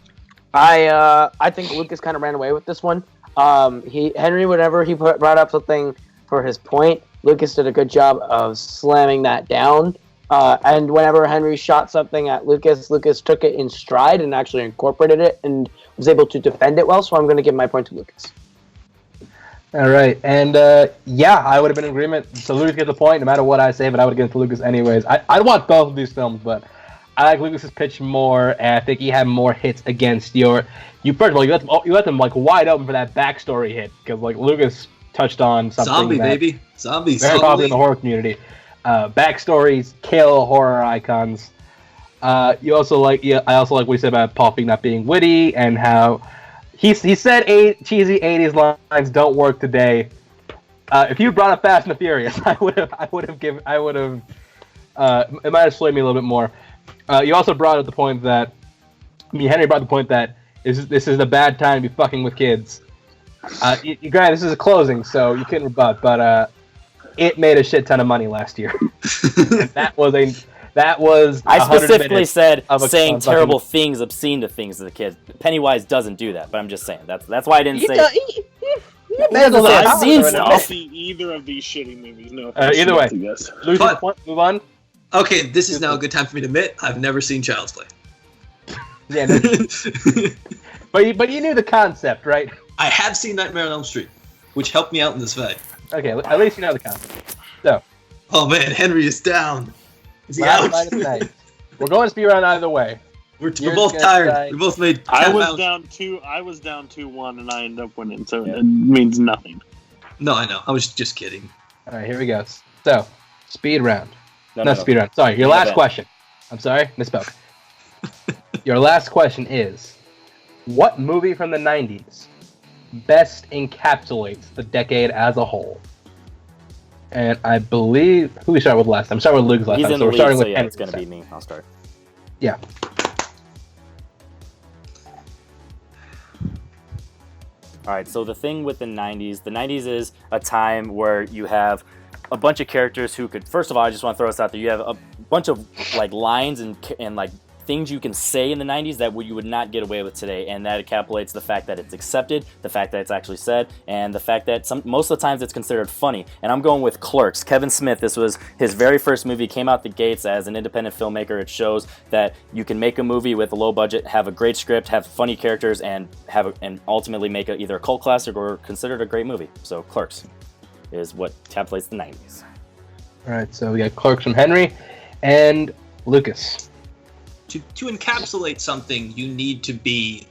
think Lucas kind of ran away with this one. Henry, whenever he brought up something for his point, Lucas did a good job of slamming that down. And whenever Henry shot something at Lucas, Lucas took it in stride and actually incorporated it and was able to defend it well. So I'm going to give my point to Lucas. All right, and yeah, I would have been in agreement. So Lucas gets the point, no matter what I say, but I would have given it to Lucas anyways. I want both of these films, but I like Lucas's pitch more, and I think he had more hits against you. First of all, you let them like wide open for that backstory hit because like Lucas touched on something. Zombie baby, zombies. Very popular in the horror community. Backstories kill horror icons. I also like what he said about Paul Feig not being witty and how. He said cheesy 80s lines don't work today. If you brought up Fast and the Furious, it might have swayed me a little bit more. You also brought up the point that, Henry brought the point that this is a bad time to be fucking with kids. Granted, this is a closing, so you couldn't rebut, but it made a shit ton of money last year. And that was I specifically said saying terrible fucking... things, obscene to things to the kids. Pennywise doesn't do that, but I'm just saying that's why I didn't say. I've seen stuff. See either of these shitty movies. No. Either way, lose your point. Move on. Okay, this is now a good time for me to admit I've never seen Child's Play. Yeah, no, but you knew the concept, right? I have seen Nightmare on Elm Street, which helped me out in this fight. Okay, at least you know the concept. So. Oh man, Henry is down. Is he out? out? We're going to speed round either way. We're both tired. We both made. I was down 2-1, and I ended up winning, so it means nothing. No, I know. I was just kidding. All right, here we go. So, speed round. No. Speed round. Sorry, your last question. I'm sorry, misspoke. Your last question is, what movie from the 90s best encapsulates the decade as a whole? And I believe who we started with last time. Start with Luke's last He's time. in the we're lead, starting so with yeah, Henry it's going to this be me. I'll start. Yeah. All right, so the thing with the 90s is a time where you have a bunch of characters who could, first of all, I just want to throw this out there. You have a bunch of like lines and like things you can say in the 90s that you would not get away with today, and that encapsulates the fact that it's accepted, the fact that it's actually said, and the fact that most of the times it's considered funny. And I'm going with Clerks. Kevin Smith, this was his very first movie, came out the gates as an independent filmmaker. It shows that you can make a movie with a low budget, have a great script, have funny characters, and ultimately make either a cult classic or considered a great movie. So Clerks is what encapsulates the 90s. All right, so we got Clerks from Henry and Lucas. To encapsulate something, you need to be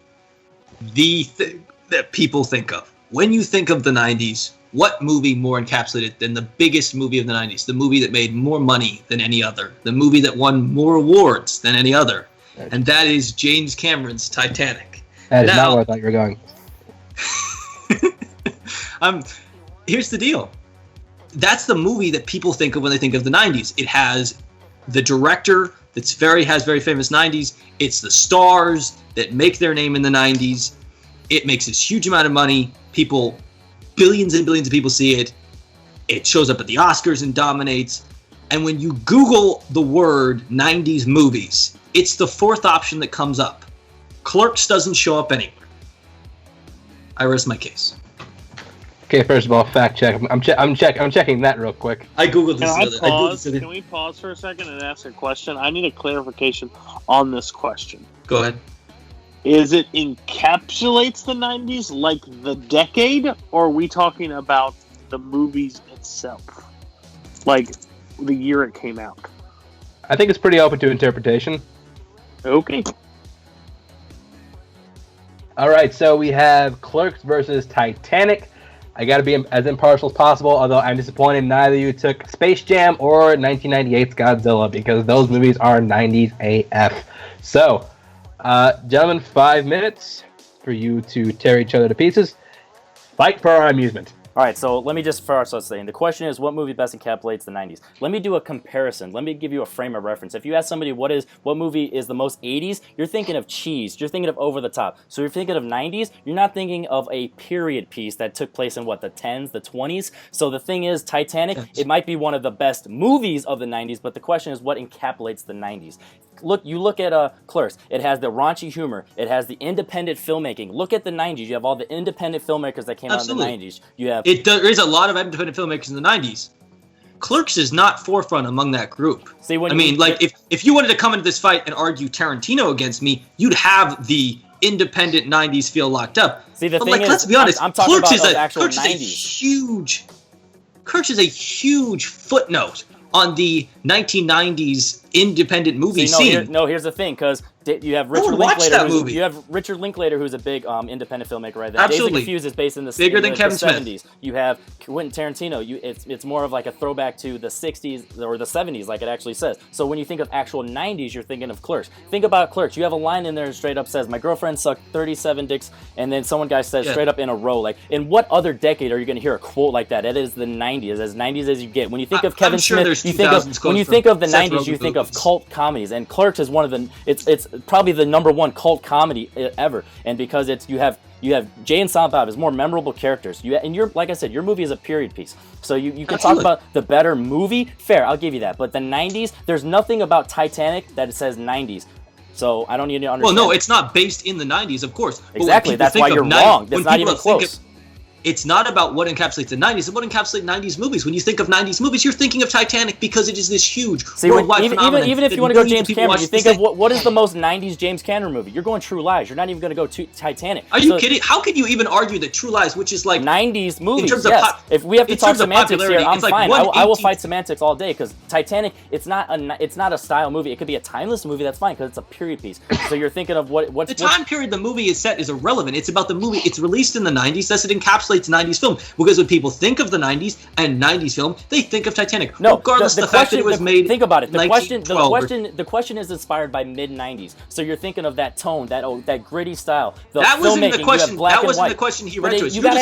the thing that people think of. When you think of the 90s, what movie more encapsulated than the biggest movie of the 90s? The movie that made more money than any other. The movie that won more awards than any other. And that is James Cameron's Titanic. That is not where I thought you were going. Here's the deal. That's the movie that people think of when they think of the 90s. It has the director has very famous 90s. It's the stars that make their name in the 90s. It makes this huge amount of money. Billions and billions of people see it. It shows up at the Oscars and dominates. And when you Google the word 90s movies, it's the fourth option that comes up. Clerks doesn't show up anywhere. I rest my case. Okay, first of all, fact check. I'm checking that real quick. I googled this. Can we pause for a second and ask a question? I need a clarification on this question. Go ahead. Is it encapsulates the 90s like the decade, or are we talking about the movies itself? Like the year it came out? I think it's pretty open to interpretation. Okay. All right, so we have Clerks versus Titanic. I got to be as impartial as possible, although I'm disappointed neither of you took Space Jam or 1998's Godzilla, because those movies are 90s AF. So, gentlemen, 5 minutes for you to tear each other to pieces. Fight for our amusement. All right, so let me just start saying, the question is, what movie best encapsulates the 90s? Let me do a comparison. Let me give you a frame of reference. If you ask somebody what movie is the most 80s, you're thinking of cheese. You're thinking of over the top. So you're thinking of 90s, you're not thinking of a period piece that took place in, the 10s, the 20s? So the thing is, Titanic, it might be one of the best movies of the 90s, but the question is, what encapsulates the 90s? You look at Clerks. It has the raunchy humor. It has the independent filmmaking. Look at the 90s. You have all the independent filmmakers that came out in the 90s. You have there is a lot of independent filmmakers in the 90s, Clerks is not forefront among that group. See, when if you wanted to come into this fight and argue Tarantino against me, you'd have the independent 90s feel locked up. See, the but thing is, let's be honest, I'm talking Clerks about is those a actual Clerks 90s. is a huge footnote on the 1990s independent movie scene. Here's the thing, because you have I would watch that movie. You have Richard Linklater, who's a big independent filmmaker, right? That Absolutely. Dazed and Confused is based in the Bigger than Kevin Smith. 70s. You have Quentin Tarantino. It's more of like a throwback to the 60s or the 70s, like it actually says. So when you think of actual 90s, you're thinking of Clerks. Think about Clerks. You have a line in there that straight up says, "My girlfriend sucked 37 dicks," and then guy says straight up in a row. Like, in what other decade are you going to hear a quote like that? It is the 90s, as 90s as you get. When you think of Kevin Smith, when you think of the 90s, you think of cult comedies, and Clerks is one of the. It's probably the number one cult comedy ever, and because you have Jay and Silent Bob as more memorable characters. Like I said, your movie is a period piece. So you can talk about the better movie. Fair, I'll give you that. But the 90s, there's nothing about Titanic that it says 90s. So I don't need to understand. Well, no, it's not based in the 90s, of course. Exactly, that's why you're wrong. That's not even close. It's not about what encapsulates the 90s. It's what encapsulates 90s movies. When you think of 90s movies, you're thinking of Titanic because it is this huge worldwide phenomenon. Even if you want to go James Cameron, you think of what is the most 90s James Cameron movie? You're going True Lies. You're not even going to go to Titanic. Are you kidding? How could you even argue that True Lies, which is like 90s movies? In terms yes. of If we have to talk semantics here, I'm like fine. I will fight semantics all day, because Titanic, it's not a style movie. It could be a timeless movie. That's fine, because it's a period piece. So you're thinking of what's the time period the movie is set is irrelevant. It's about the movie. It's released in the 90s. Thus, it encapsulates 90s film. Because when people think of the 90s and 90s film, they think of Titanic. No, regardless of the fact that it was made. Think about it. The question is inspired by mid 90s. So you're thinking of that tone, that gritty style. That wasn't the question. That wasn't the question he read to us. You gotta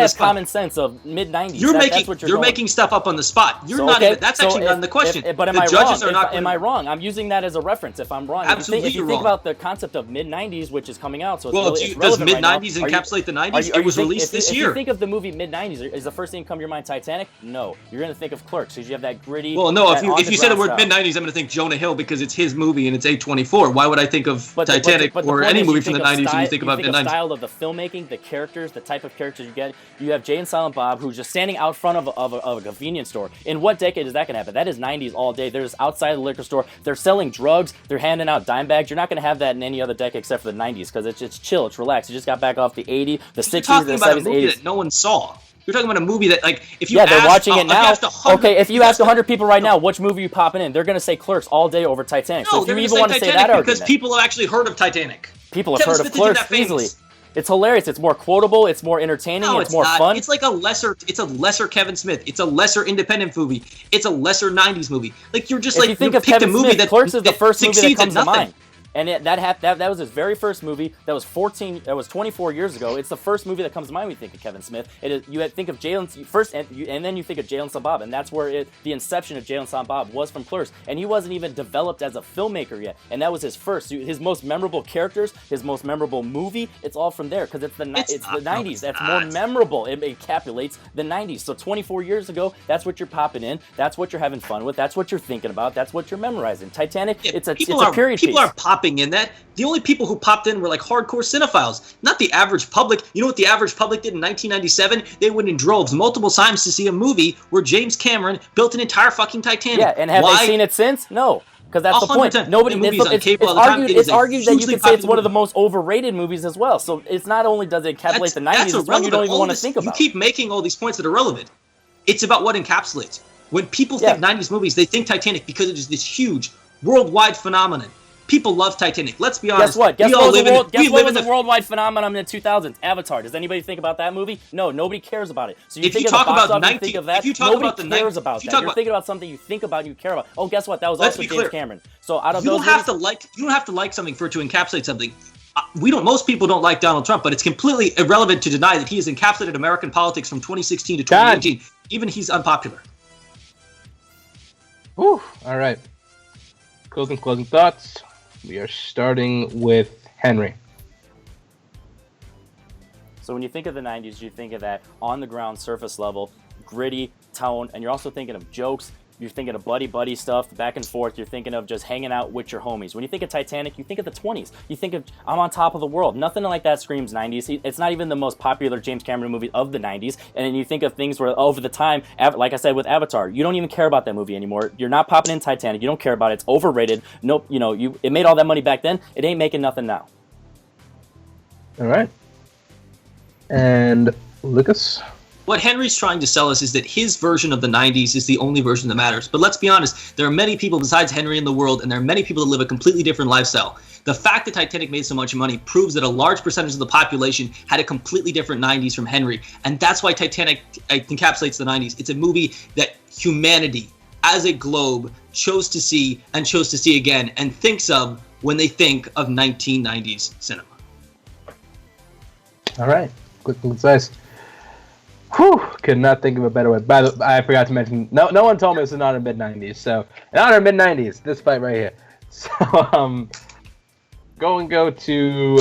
have common sense of mid 90s. You're making stuff up on the spot. You're not even. That's actually not the question. But am I wrong? Am I wrong? I'm using that as a reference. If I'm wrong, absolutely, if you think about the concept of mid 90s, which is coming out, so does mid 90s encapsulate the 90s? It was released this year. If you think of the movie mid 90s, is the first thing to come to your mind Titanic? No, you're going to think of Clerks, because you have that gritty. Well, no, if you said the word mid 90s, I'm going to think Jonah Hill, because it's his movie and it's A24. Why would I think of Titanic or any movie from the 90s when you think about mid 90s? The style of the filmmaking, the characters, the type of characters you get. You have Jay and Silent Bob, who's just standing out front of a convenience store. In what decade is that going to happen? That is 90s all day. They're just outside the liquor store. They're selling drugs. They're handing out dime bags. You're not going to have that in any other decade except for the 90s, because it's just chill. It's relaxed. You just got back off the 80s, the 60s, the 70s, the 80s. That no one saw. You're talking about a movie that, like, if you they're watching it now. If you ask 100 people right now, which movie are you popping in? They're going to say Clerks all day over Titanic. No, so if you even want to say that argument, because people have actually heard of Titanic. People have heard of Clerks easily. It's hilarious. It's more quotable. It's more entertaining. No, it's more fun. It's like it's a lesser Kevin Smith. It's a lesser independent movie. It's a lesser 90s movie. Like, you're just if you think of Kevin Smith, Clerks is the first movie that comes to mind. And that was his very first movie. That was 24 years ago. It's the first movie that comes to mind when you think of Kevin Smith. You think of Jalen first, and then you think of Jay and Silent Bob, and that's where the inception of Jay and Silent Bob was, from Clerks. And he wasn't even developed as a filmmaker yet, and that was his first. His most memorable characters, his most memorable movie. It's all from there, because it's the 90s. That's more memorable. It encapsulates the 90s. So 24 years ago, that's what you're popping in. That's what you're having fun with. That's what you're thinking about. That's what you're memorizing. Titanic. It's a period piece. People are popping in that. The only people who popped in were like hardcore cinephiles, not the average public. You know what the average public did in 1997? They went in droves multiple times to see a movie where James Cameron built an entire fucking Titanic. Yeah, and have they seen it since? No. Because that's the point. Nobody. It's argued that you could say it's one of the most overrated movies as well. So it's not only does it encapsulate the 90s, it's one you don't even want to think about. You keep making all these points that are relevant. It's about what encapsulates. When people think 90s movies, they think Titanic because it is this huge worldwide phenomenon. People love Titanic. Let's be honest. Guess what was a worldwide phenomenon in the 2000s? Avatar. Does anybody think about that movie? No, nobody cares about it. So you think of the box office, you think of that. Nobody cares about that. You're thinking about something you think about and you care about. Oh, guess what? That was also James Cameron. So out of those, you don't have to like something for it to encapsulate something. Most people don't like Donald Trump, but it's completely irrelevant to deny that he has encapsulated American politics from 2016 to 2018. Even he's unpopular. Whew. All right. Closing thoughts. We are starting with Henry. So when you think of the 90s, you think of that on-the-ground, surface level, gritty tone, and you're also thinking of jokes, you're thinking of buddy stuff, back and forth. You're thinking of just hanging out with your homies. When you think of Titanic, you think of the 20s. You think of I'm on top of the world. Nothing like that screams 90s. It's not even the most popular James Cameron movie of the 90s. And then you think of things where over the time, like I said with Avatar, you don't even care about that movie anymore. You're not popping in Titanic. You don't care about it. It's overrated. Nope. It made all that money back then. It ain't making nothing now. All right. And Lucas? What Henry's trying to sell us is that his version of the 90s is the only version that matters. But let's be honest, there are many people besides Henry in the world, and there are many people that live a completely different lifestyle. The fact that Titanic made so much money proves that a large percentage of the population had a completely different 90s from Henry. And that's why Titanic encapsulates the 90s. It's a movie that humanity, as a globe, chose to see and chose to see again and thinks of when they think of 1990s cinema. All right. Quick and concise. Whew, could not think of a better way. By the I forgot to mention, no one told me this is not in mid-90s. So, in honor of mid-90s, this fight right here. So, go to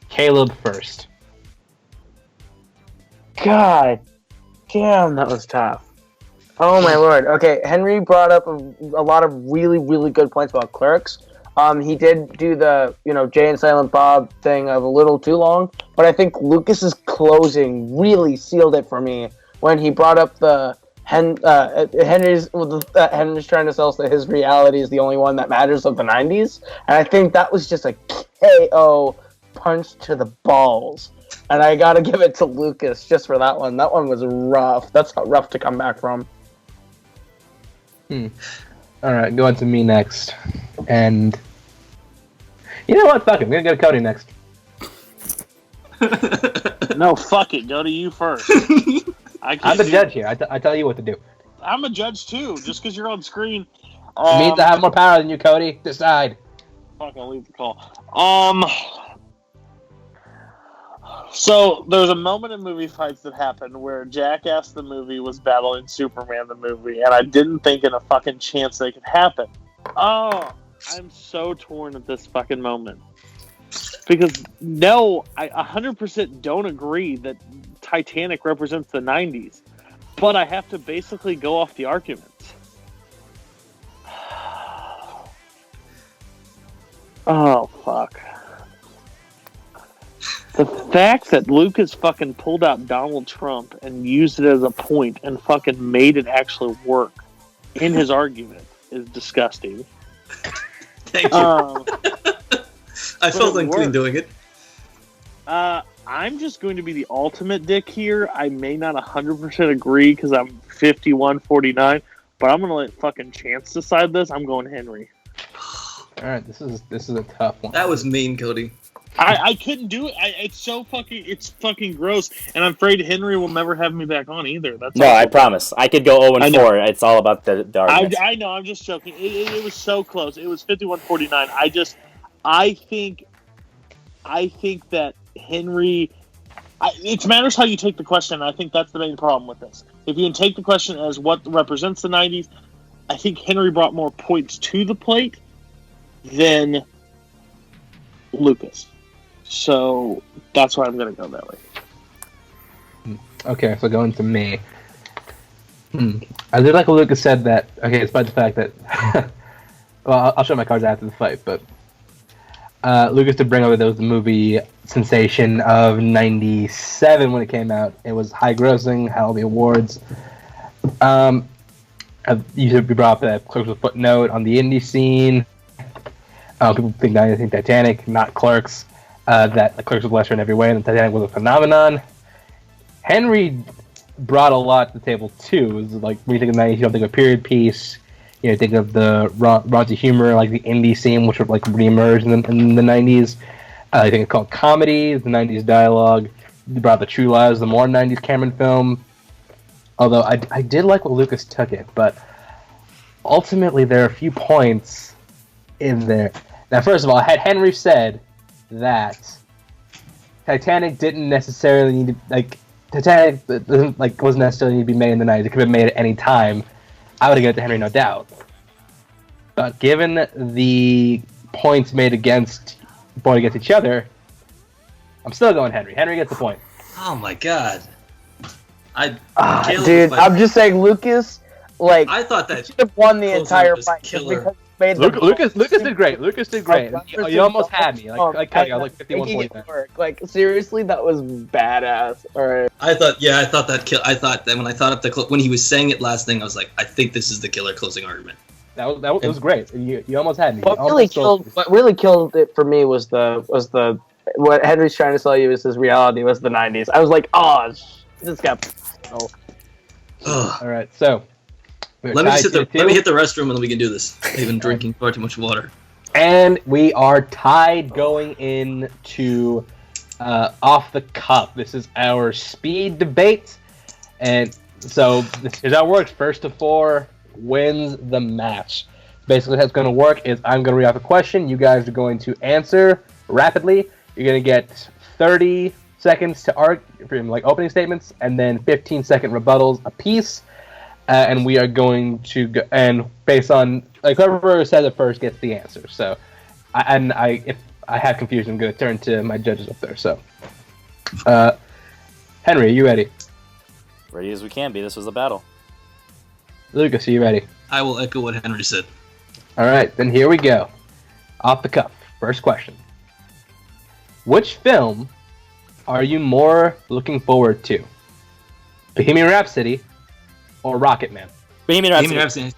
Caleb first. God damn, that was tough. Oh my lord. Okay, Henry brought up a lot of really, really good points about Clerks. He did do the, Jay and Silent Bob thing of a little too long, but I think Lucas's closing really sealed it for me when he brought up the Henry's trying to sell us that his reality is the only one that matters of the 90s, and I think that was just a KO punch to the balls, and I gotta give it to Lucas just for that one. That one was rough. That's rough to come back from. All right, going to me next. And you know what? Fuck it. I'm going to go to Cody next. No, fuck it. Go to you first. I'm the judge here. I tell you what to do. I'm a judge too, just because you're on screen. It means I have more power than you, Cody. Decide. Fuck, I'll leave the call. So there's a moment in movie fights that happened where Jackass the movie was battling Superman the movie, and I didn't think in a fucking chance that it could happen. Oh, I'm so torn at this fucking moment. Because no, I 100% don't agree that Titanic represents the 90s, but I have to basically go off the arguments. Oh, fuck. The fact that Lucas fucking pulled out Donald Trump and used it as a point and fucking made it actually work in his argument is disgusting. Thank you. I felt unclean doing it. I'm just going to be the ultimate dick here. I may not 100% agree because I'm 51-49, but I'm going to let fucking Chance decide this. I'm going Henry. All right, this is a tough one. That was mean, Cody. I couldn't do it. It's fucking gross, and I'm afraid Henry will never have me back on either. No, I promise. I could go 0-4. It's all about the arguments. I know. I'm just joking. It was so close. It was 51-49. I think that Henry. It matters how you take the question. I think that's the main problem with this. If you can take the question as what represents the 90s, I think Henry brought more points to the plate than Lucas. So that's why I'm going to go that way. Okay, so going to me. I did like what Lucas said that, okay, despite the fact that, well, I'll show my cards after the fight, but Lucas did bring over the movie sensation of 97 when it came out. It was high grossing, had all the awards. You brought up that Clerks with footnote on the indie scene. People think Titanic, not Clerks. That the Clerks was lesser in every way, and the Titanic was a phenomenon. Henry brought a lot to the table too. It was like when you think of the 90s, you don't think of period piece. You think of the raunchy humor, like the indie scene, which would like reemerge in the 90s. I think it's called comedy, the 90s dialogue. They brought the True Lies, the more 90s Cameron film. Although I did like what Lucas took it, but ultimately there are a few points in there. Now, first of all, had Henry said that Titanic didn't necessarily need to, Titanic wasn't necessarily need to be made in the 90s. It could have been made at any time. I would have given it to Henry, no doubt. But given the points made against each other, I'm still going Henry. Henry gets the point. Oh my god. Dude, I'm just saying, Lucas, Like, I thought he that should have won the closing entire was fight just killer. because he made the Lucas did great. Lucas did great. Like, You almost had me. Like Cody, I was like making 51 it points. work. Like, seriously, that was badass. All right. I thought that when I thought up when he was saying it last thing, I was like, I think this is the killer closing argument. That was great. You almost had me. What really killed it for me was the what Henry's trying to sell you is his reality was the 90s. I was like, oh, this guy. Oh. Ugh. All right, so Let me hit the restroom and then we can do this. I've been drinking far too much water. And we are tied going into off the cuff. This is our speed debate, and so this is how it works. First to four wins the match. Basically, how it's going to work is I'm going to read off a question. You guys are going to answer rapidly. You're going to get 30 seconds to argue, like opening statements, and then 15-second rebuttals apiece. And we are going to go, and based on like whoever says it first gets the answer. So, if I have confusion, I'm going to turn to my judges up there. So, Henry, are you ready? Ready as we can be. This was a battle. Lucas, are you ready? I will echo what Henry said. All right, then here we go. Off the cuff. First question. Which film are you more looking forward to? Bohemian Rhapsody or Rocket Man? Bohemian Rhapsody.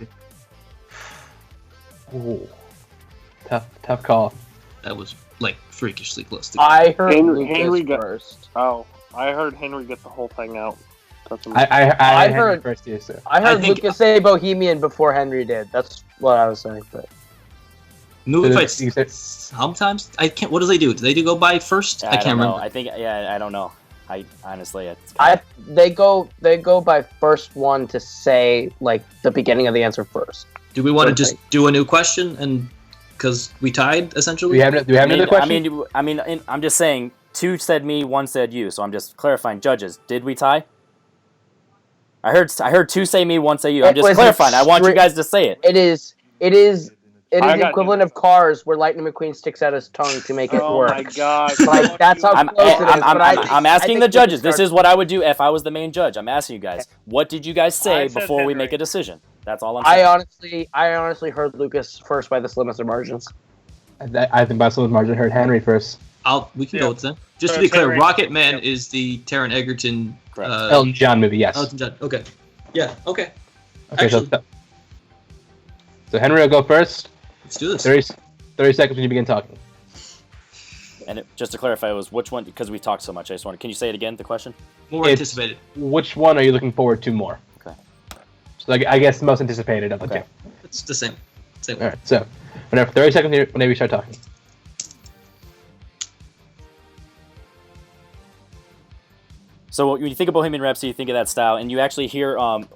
Ooh. Tough call. That was like freakishly close to I heard Henry Lucas got first. Oh, I heard Henry get the whole thing out. That's I heard- heard first too, so. I heard I think- Lucas say Bohemian before Henry did. That's what I was saying. But movie So fights. you said- Sometimes I can't. What do they do? Do they go by first? I can't don't know. remember. I think I don't know. I honestly, it's they go by first one to say like the beginning of the answer first. Do we want to just do a new question and because we tied essentially? Do we have another question? I mean, I'm just saying. 2 said me, 1 said you. So I'm just clarifying. Judges, did we tie? I heard 2 say me, 1 say you. I'm just clarifying. I want you guys to say it. It is the got equivalent of Cars, where Lightning McQueen sticks out his tongue to make it work. Oh my god! Like that's how I'm close it is. But I'm asking I the think judges. Lucas This is what I would do if I was the main judge. I'm asking you guys. What did you guys say I said before we Henry. make a decision? That's all I'm saying. I honestly heard Lucas first by the slimmest of margins. I think by some margin heard Henry first. We can go with them. Just So to be it's clear, Henry. Rocket Man is the Taron Egerton. Correct. Elton John movie, yes. Elton John. Okay. Yeah. Okay. Okay, Actually, so Henry will go first. let's do this. 30 seconds when you begin talking. And just to clarify, it was which one? Because we talked so much. I just wanted. Can you say it again? The question. More It's- anticipated. Which one are you looking forward to more? Okay. So I guess the most anticipated of the Okay. two. It's the same. Same. All right, so whenever 30 seconds whenever you start talking. So when you think of Bohemian Rhapsody, you think of that style, and you actually hear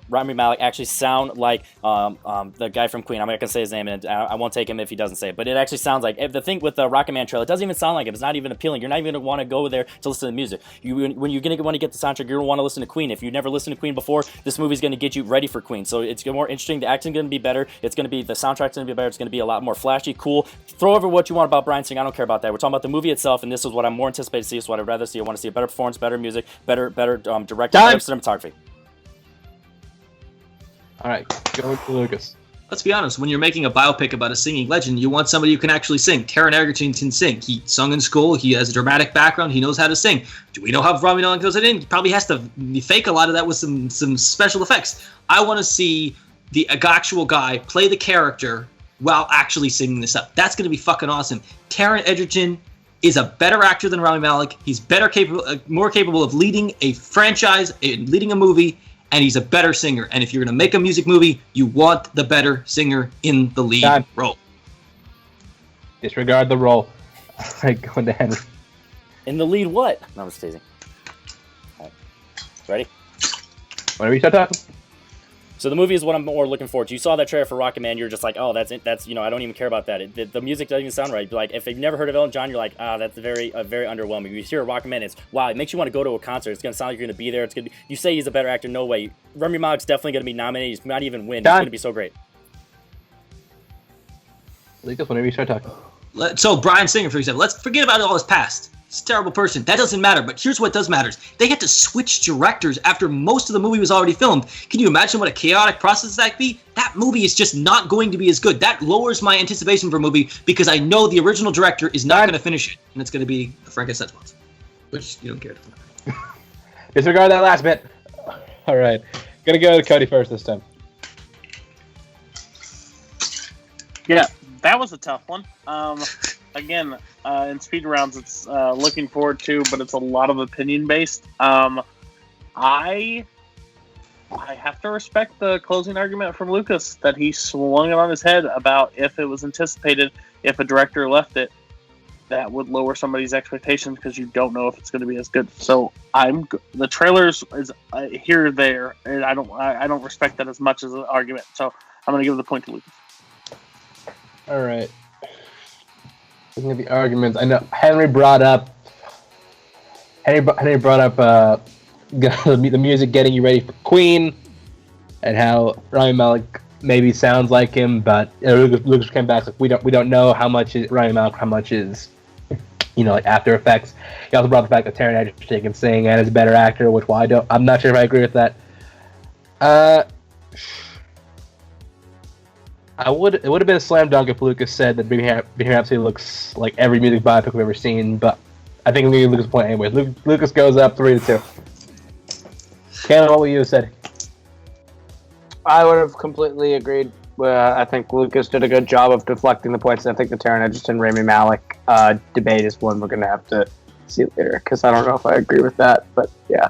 Rami Malek actually sound like the guy from Queen. I'm not gonna say his name, and I won't take him if he doesn't say it. But it actually sounds like the thing with the Rocket Man trailer. It doesn't even sound like him. It's not even appealing. You're not even gonna want to go there to listen to the music. When you're gonna want to get the soundtrack, you're gonna want to listen to Queen. If you've never listened to Queen before, this movie's gonna get you ready for Queen. So it's more interesting. The acting's gonna be better. It's gonna be the soundtrack's gonna be better. It's gonna be a lot more flashy, cool. Throw over what you want about Bryan Singer. I don't care about that. We're talking about the movie itself, and this is what I'm more anticipated to see. It's what I'd rather see. I want to see a better performance, better music, better directing, better cinematography. All right, go to Lucas. Let's be honest. When you're making a biopic about a singing legend, you want somebody who can actually sing. Taron Egerton can sing. He sung in school. He has a dramatic background. He knows how to sing. Do we know how Rami Malek goes it in? He probably has to fake a lot of that with some special effects. I want to see the actual guy play the character while actually singing this up. That's going to be fucking awesome. Taron Egerton is a better actor than Rami Malek. He's more capable of leading a franchise, leading a movie, and he's a better singer. And if you're going to make a music movie, you want the better singer in the lead role. Disregard the role. All right, going to Henry. In the lead, what? No, I'm just teasing. All right. Ready? Whenever you start talking. So the movie is what I'm more looking forward to. You saw that trailer for Rocket Man, you're just like, oh, that's it. That's I don't even care about that. The music doesn't even sound right. Like if you've never heard of Elton John, you're like, that's very underwhelming. You hear Rocket Man, it's wow. It makes you want to go to a concert. It's gonna sound like you're gonna be there. It's gonna be, you say he's a better actor, no way. Rami Malek's definitely gonna be nominated. He's not even win. It's gonna be so great. Lucas, whenever you start talking. So Bryan Singer, for example, let's forget about all his past. He's a terrible person. That doesn't matter, but here's what does matter. They had to switch directors after most of the movie was already filmed. Can you imagine what a chaotic process that could be? That movie is just not going to be as good. That lowers my anticipation for a movie because I know the original director is not going to finish it, and it's going to be a Frankenstein's monster, which you don't care. Disregard that last bit. All right. Gonna go to Cody first this time. Yeah, that was a tough one. Again, in speed rounds, it's looking forward to, but it's a lot of opinion based. I have to respect the closing argument from Lucas that he swung it on his head about if it was anticipated, if a director left it, that would lower somebody's expectations because you don't know if it's going to be as good. So the trailers is here there, and I don't respect that as much as an argument. So I'm going to give the point to Lucas. All right. Looking at the arguments, I know Henry brought up the music getting you ready for Queen, and how Rami Malek maybe sounds like him, but Lucas came back like we don't know how much is Rami Malek, how much is like After Effects. He also brought the fact that Taron Egerton can sing and is a better actor, which I'm not sure if I agree with that. It would have been a slam dunk if Lucas said that Bohemian Rhapsody looks like every music biopic we've ever seen, but I think I'm going to give Lucas a point anyway. Lucas goes up 3-2. Cannon, what would you have said? I would have completely agreed. I think Lucas did a good job of deflecting the points. I think the Taron Egerton, Rami Malek debate is one we're going to have to see later, because I don't know if I agree with that, but yeah.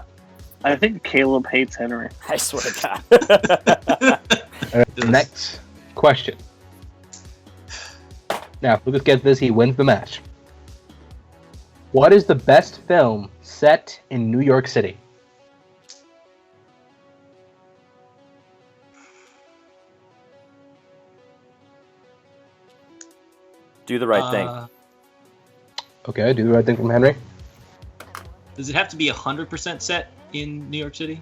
I think Caleb hates Henry. I swear to God. Next question. Now, if Lucas gets this, he wins the match. What is the best film set in New York City? Do the right thing. Okay, Do the Right Thing from Henry. Does it have to be 100% set in New York City?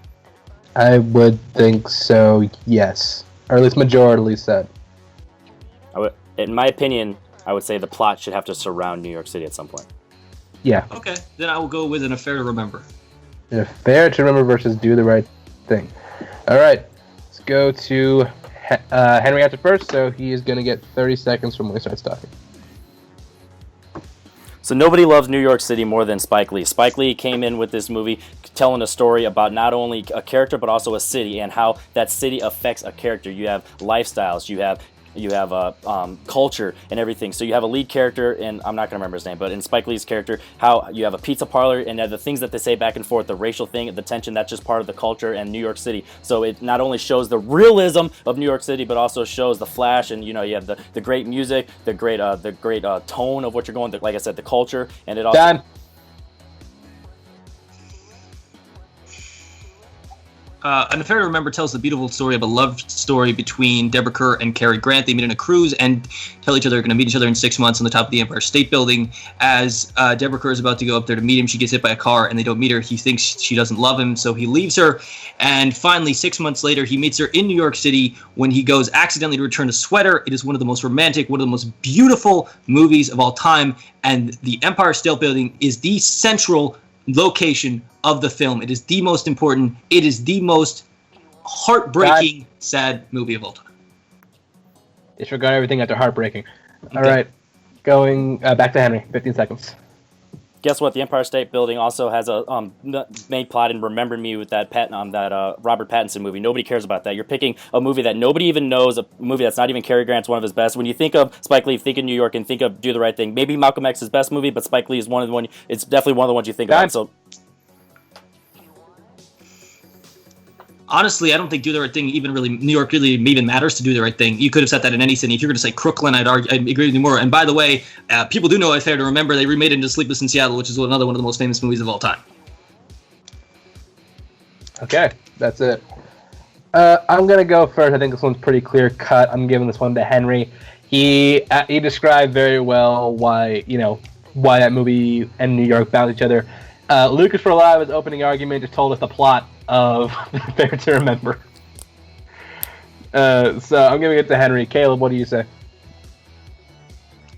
I would think so, yes. Or at least majority set. In my opinion, I would say the plot should have to surround New York City at some point. Yeah. Okay, then I will go with An Affair to Remember. An Affair to Remember versus Do the Right Thing. All right, let's go to Henry after first, so he is going to get 30 seconds from when he starts talking. So nobody loves New York City more than Spike Lee. Spike Lee came in with this movie telling a story about not only a character but also a city and how that city affects a character. You have lifestyles, you have culture and everything. So you have a lead character, and I'm not going to remember his name, but in Spike Lee's character, how you have a pizza parlor and the things that they say back and forth, the racial thing, the tension, that's just part of the culture and New York City. So it not only shows the realism of New York City, but also shows the flash, and you have the great music, the great tone of what you're going, like I said, the culture, and it also... Done. An Affair to Remember tells the beautiful story of a love story between Deborah Kerr and Cary Grant. They meet on a cruise and tell each other they're going to meet each other in 6 months on the top of the Empire State Building. As Deborah Kerr is about to go up there to meet him, she gets hit by a car and they don't meet her. He thinks she doesn't love him, so he leaves her. And finally, 6 months later, he meets her in New York City when he goes accidentally to return a sweater. It is one of the most romantic, one of the most beautiful movies of all time. And the Empire State Building is the central location of the film. It is the most important. It is the most heartbreaking, sad movie of all time. Disregard everything after heartbreaking. Okay. All right, going back to Henry. 15 seconds. Guess what? The Empire State Building also has a main plot in Remember Me with that Robert Pattinson movie. Nobody cares about that. You're picking a movie that nobody even knows, a movie that's not even Cary Grant's one of his best. When you think of Spike Lee, think of New York and think of Do the Right Thing. Maybe Malcolm X's best movie, but Spike Lee is it's definitely one of the ones you think about. So, honestly, I don't think Do the Right Thing New York really even matters to Do the Right Thing. You could have said that in any city. If you're going to say Crooklyn, I'd agree with you more. And by the way, people do know Affair to Remember. They remade it into Sleepless in Seattle, which is another one of the most famous movies of all time. Okay, that's it. I'm going to go first. I think this one's pretty clear cut. I'm giving this one to Henry. He described very well why that movie and New York bound each other. Lucas, for a lot of his opening argument, just told us the plot of Fair to Remember. So I'm giving it to Henry. Caleb, what do you say?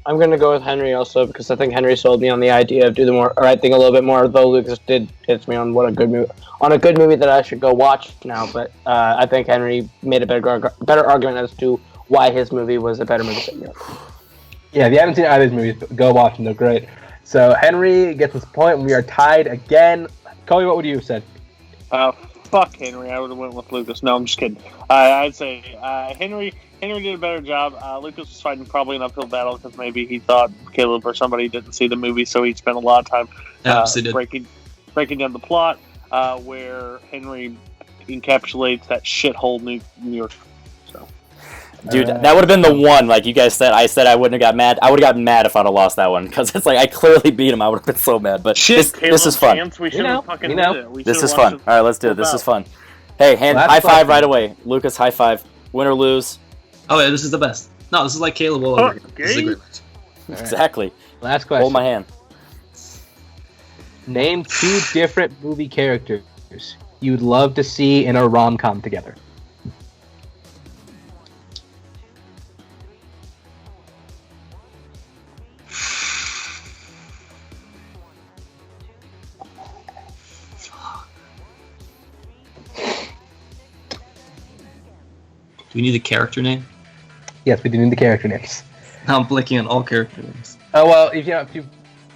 I'm gonna go with Henry also because I think Henry sold me on the idea of do the more right thing a little bit more. Though Lucas did hit me on what a good movie that I should go watch now. But I think Henry made a better argument as to why his movie was a better movie than yours. Yeah, if you haven't seen either of these movies, go watch them. They're great. So Henry gets this point, and we are tied again. Cody, what would you have said? Fuck Henry. I would have went with Lucas. No, I'm just kidding. I'd say Henry did a better job. Lucas was fighting probably an uphill battle because maybe he thought Caleb or somebody didn't see the movie, so he spent a lot of time breaking down the plot, where Henry encapsulates that shithole New York. So, dude, that would have been the one. Like you guys said, I said I wouldn't have got mad. I would have gotten mad if I'd have lost that one because it's like I clearly beat him. I would have been so mad. But this is fun. This is fun. All right, let's do it. This is fun. Hey, high five right away, Lucas. High five. Win or lose. Oh yeah, this is the best. No, this is like Caleb all over again. This is a great match. Right. Exactly. Last question. Hold my hand. Name 2 different movie characters you'd love to see in a rom-com together. Do we need the character name? Yes, we do need the character names. Now I'm blanking on all character names. Oh well, if you,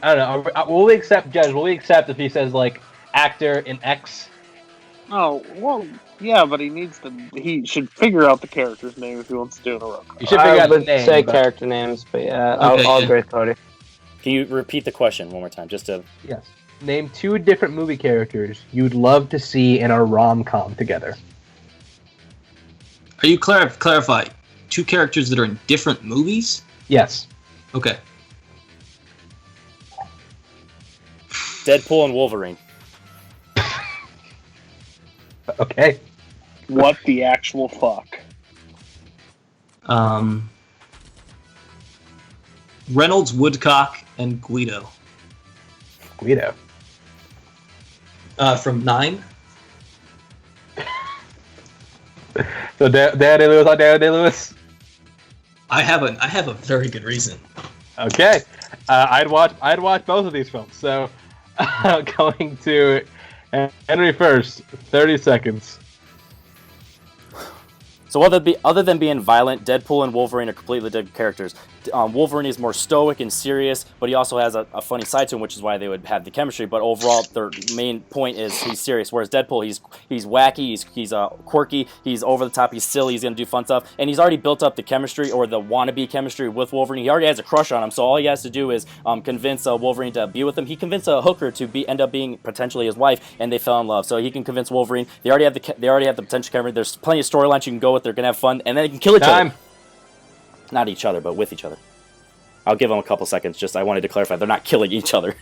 I don't know. Will we accept, Judge? Will we accept if he says like actor in X? Oh well, yeah, but he should figure out the character's name if he wants to do it in a row. You should figure out the name. Say character names, but yeah, I'll agree with Cody. Can you repeat the question one more time, just to? Yes. Name 2 different movie characters you'd love to see in a rom-com together. Are you clarify 2 characters that are in different movies? Yes. Okay. Deadpool and Wolverine. Okay. What the actual fuck? Reynolds, Woodcock, and Guido. Guido. From 9. So Daniel Lewis on Daniel Lewis. I have a very good reason. Okay. I'd watch both of these films. So going to Henry first. 30 seconds. So other than being violent, Deadpool and Wolverine are completely different characters. Wolverine is more stoic and serious, but he also has a funny side to him, which is why they would have the chemistry. But overall, their main point is he's serious. Whereas Deadpool, he's wacky, he's quirky, he's over the top, he's silly, he's gonna do fun stuff, and he's already built up the chemistry or the wannabe chemistry with Wolverine. He already has a crush on him, so all he has to do is convince Wolverine to be with him. He convinced a hooker to end up being potentially his wife, and they fell in love. So he can convince Wolverine. They already have the potential chemistry. There's plenty of storylines you can go with. They're gonna have fun, and then they can kill each other. Not each other, but with each other. I'll give them a couple seconds. Just I wanted to clarify, they're not killing each other.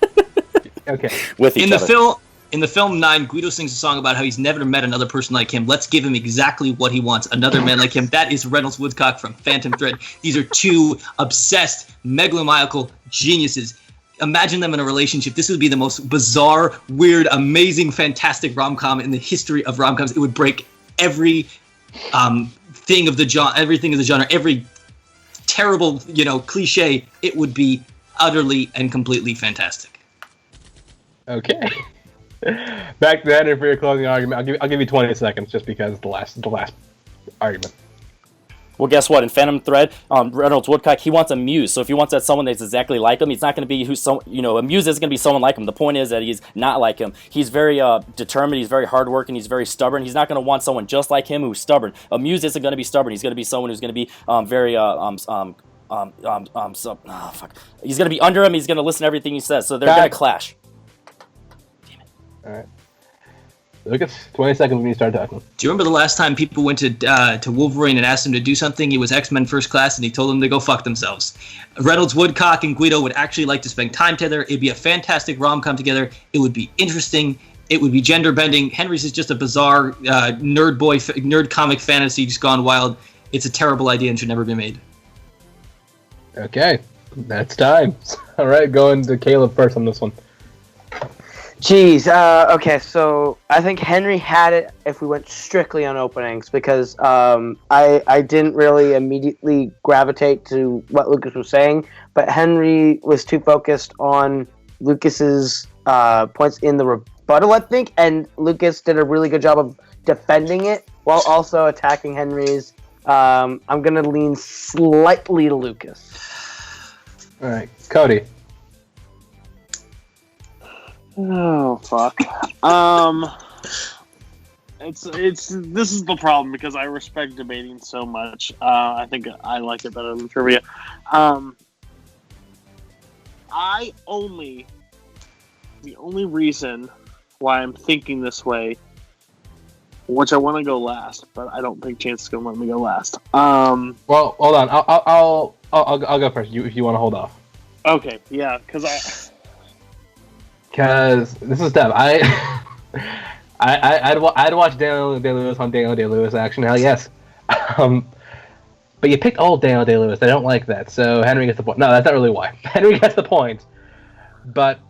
Okay. With each other. In the film 9, Guido sings a song about how he's never met another person like him. Let's give him exactly what he wants. Another man like him. That is Reynolds Woodcock from Phantom Thread. These are 2 obsessed, megalomaniacal geniuses. Imagine them in a relationship. This would be the most bizarre, weird, amazing, fantastic rom-com in the history of rom-coms. It would break every thing of the genre, every terrible, cliche. It would be utterly and completely fantastic. Okay. Back to Henry for your closing argument. I'll give you 20 seconds just because the last argument. Well, guess what? In Phantom Thread, Reynolds Woodcock, he wants a muse. So if he wants that someone that's exactly like him, he's not going to be a muse isn't going to be someone like him. The point is that he's not like him. He's very determined. He's very hardworking. He's very stubborn. He's not going to want someone just like him who's stubborn. A muse isn't going to be stubborn. He's going to be someone who's going to be very He's going to be under him. He's going to listen to everything he says. So they're going to clash. Damn it. All right. Lucas, 20 seconds when you start talking. Do you remember the last time people went to Wolverine and asked him to do something? It was X-Men First Class, and he told them to go fuck themselves. Reynolds Woodcock and Guido would actually like to spend time together. It'd be a fantastic rom-com together. It would be interesting. It would be gender-bending. Henry's is just a bizarre nerd comic fantasy just gone wild. It's a terrible idea and should never be made. Okay, that's time. All right, going to Caleb first on this one. Jeez. Okay, so I think Henry had it if we went strictly on openings because I didn't really immediately gravitate to what Lucas was saying, but Henry was too focused on Lucas's points in the rebuttal, I think, and Lucas did a really good job of defending it while also attacking Henry's. I'm gonna lean slightly to Lucas. All right, Cody. Oh fuck. This is the problem because I respect debating so much. I think I like it better than trivia. The only reason why I'm thinking this way, which I want to go last, but I don't think Chance is gonna let me go last. Well, hold on. I'll go first. If you want to hold off. Okay, yeah, because this is tough. I'd watch Daniel Day-Lewis on Daniel Day-Lewis action. Hell yes. But you picked old Daniel Day-Lewis. I don't like that. So Henry gets the point. No, that's not really why. Henry gets the point. But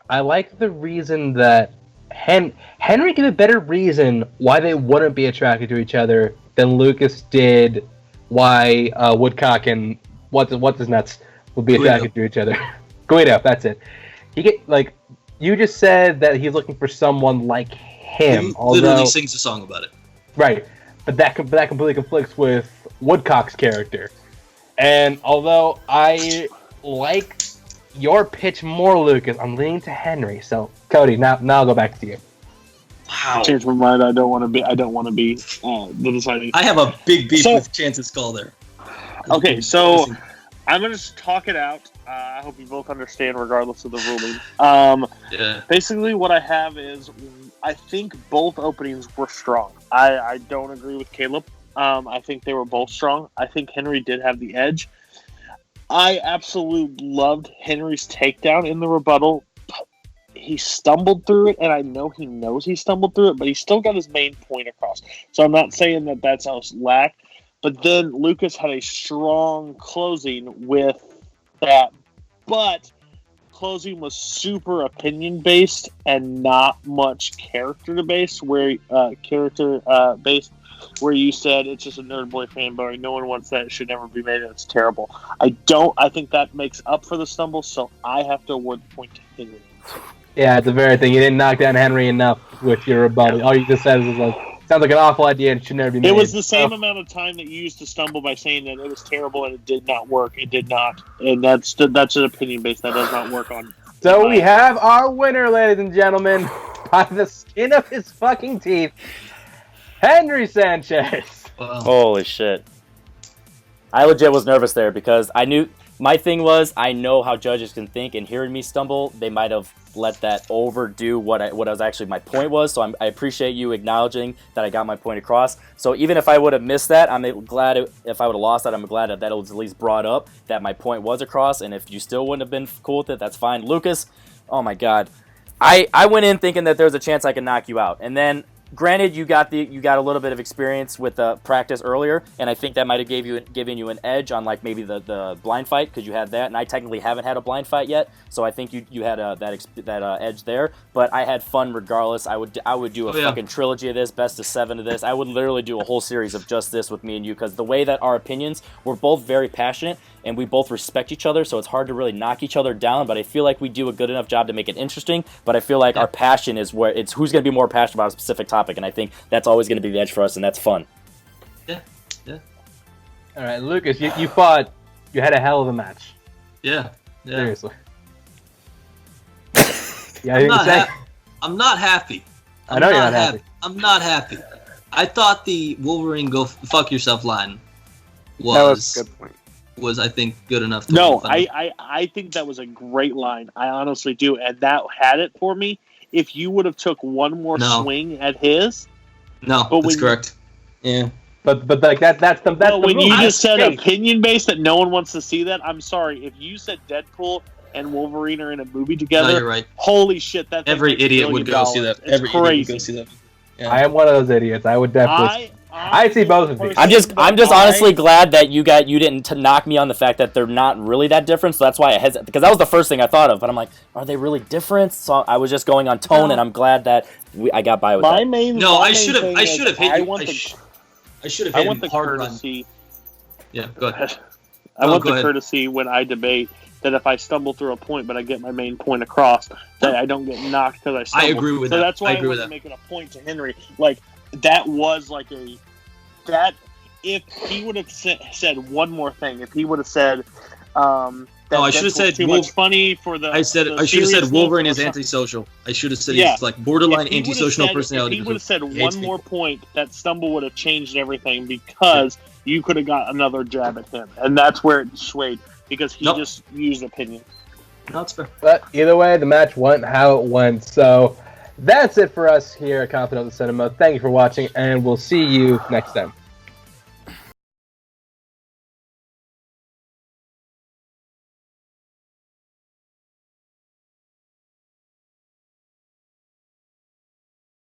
I like the reason that Henry gave a better reason why they wouldn't be attracted to each other than Lucas did why Woodcock and what's his nuts would be attracted to each other. Guido, that's it. You just said that he's looking for someone like him. He literally sings a song about it. Right, but that completely conflicts with Woodcock's character. And although I like your pitch more, Lucas, I'm leaning to Henry. So Cody, now I'll go back to you. Wow. Change my mind. I don't want to be the deciding. I have a big beef with Chance's call there. Okay, so I'm gonna just talk it out. I hope you both understand, regardless of the ruling. Basically, what I have is I think both openings were strong. I don't agree with Caleb. I think they were both strong. I think Henry did have the edge. I absolutely loved Henry's takedown in the rebuttal. He stumbled through it, and I know he knows he stumbled through it, but he still got his main point across. So I'm not saying that that's a lack. But then Lucas had a strong closing with that. But closing was super opinion-based and not much character-based, where where you said it's just a nerd boy fanboy. No one wants that. It should never be made. It's terrible. I think that makes up for the stumble, so I have to award the point to Henry. Yeah, it's the very thing. You didn't knock down Henry enough with your rebuttal. All you just said was sounds like an awful idea and it should never be made. It was the same amount of time that you used to stumble by saying that it was terrible and it did not work. It did not. And that's an opinion based. That does not work on. So we have our winner, ladies and gentlemen, by the skin of his fucking teeth, Henry Sanchez. Wow. Holy shit. I legit was nervous there because I knew my thing was I know how judges can think, and hearing me stumble, they might have let that overdo what was actually my point was. So I appreciate you acknowledging that I got my point across. So even if I would have missed that, I'm glad if I would have lost that, I'm glad that was at least brought up that my point was across. And if you still wouldn't have been cool with it, that's fine. Lucas, oh my god, I went in thinking that there was a chance I could knock you out, and then. Granted, you got a little bit of experience with practice earlier, and I think that might have given you an edge on like maybe the blind fight because you had that, and I technically haven't had a blind fight yet, so I think you had that edge there. But I had fun regardless. I would do a fucking trilogy of this, best of 7 of this. I would literally do a whole series of just this with me and you because the way that our opinions were both very passionate and we both respect each other, so it's hard to really knock each other down. But I feel like we do a good enough job to make it interesting. But I feel like our passion is where it's who's going to be more passionate about a specific topic, and I think that's always going to be the edge for us, and that's fun. Yeah. All right, Lucas, you fought. You had a hell of a match. Yeah. Seriously. Yeah, I'm not happy. I know you're not happy. I'm not happy. I thought the Wolverine go fuck yourself line was a good point. Was I think good enough. I think that was a great line. I honestly do, and that had it for me. If you would have took one more swing at his, that's correct. Yeah, but like that's the when move. you just said opinion based that no one wants to see that. I'm sorry if you said Deadpool and Wolverine are in a movie together. No, you're right. Holy shit! That's every idiot would go see that. Every idiot would go see that. Yeah. I am one of those idiots. I would definitely. I see both of these. I'm just honestly glad that you didn't knock me on the fact that they're not really that different. So that's why I hesitate, because that was the first thing I thought of. But I'm like, are they really different? So I was just going on tone, and I'm glad that I got by with that. I should have hit you. I should have hit him the harder on. courtesy. Yeah, go ahead. I want go the ahead. courtesy when I debate that if I stumble through a point, but I get my main point across, that I don't get knocked because I stumble. I agree with so that. That's why I agree with wasn't that. making a point to Henry. Like that was like that. If he would have said one more thing, if he would have said, that I should have said too much funny for the. I should have said Wolverine is antisocial. I should have said he's like borderline antisocial personality. If he would have said one more point, that stumble would have changed everything because you could have got another jab at him, and that's where it swayed because he just used opinion. No, that's fair. But either way, the match went how it went. So that's it for us here at Confident Cinema. Thank you for watching, and we'll see you next time.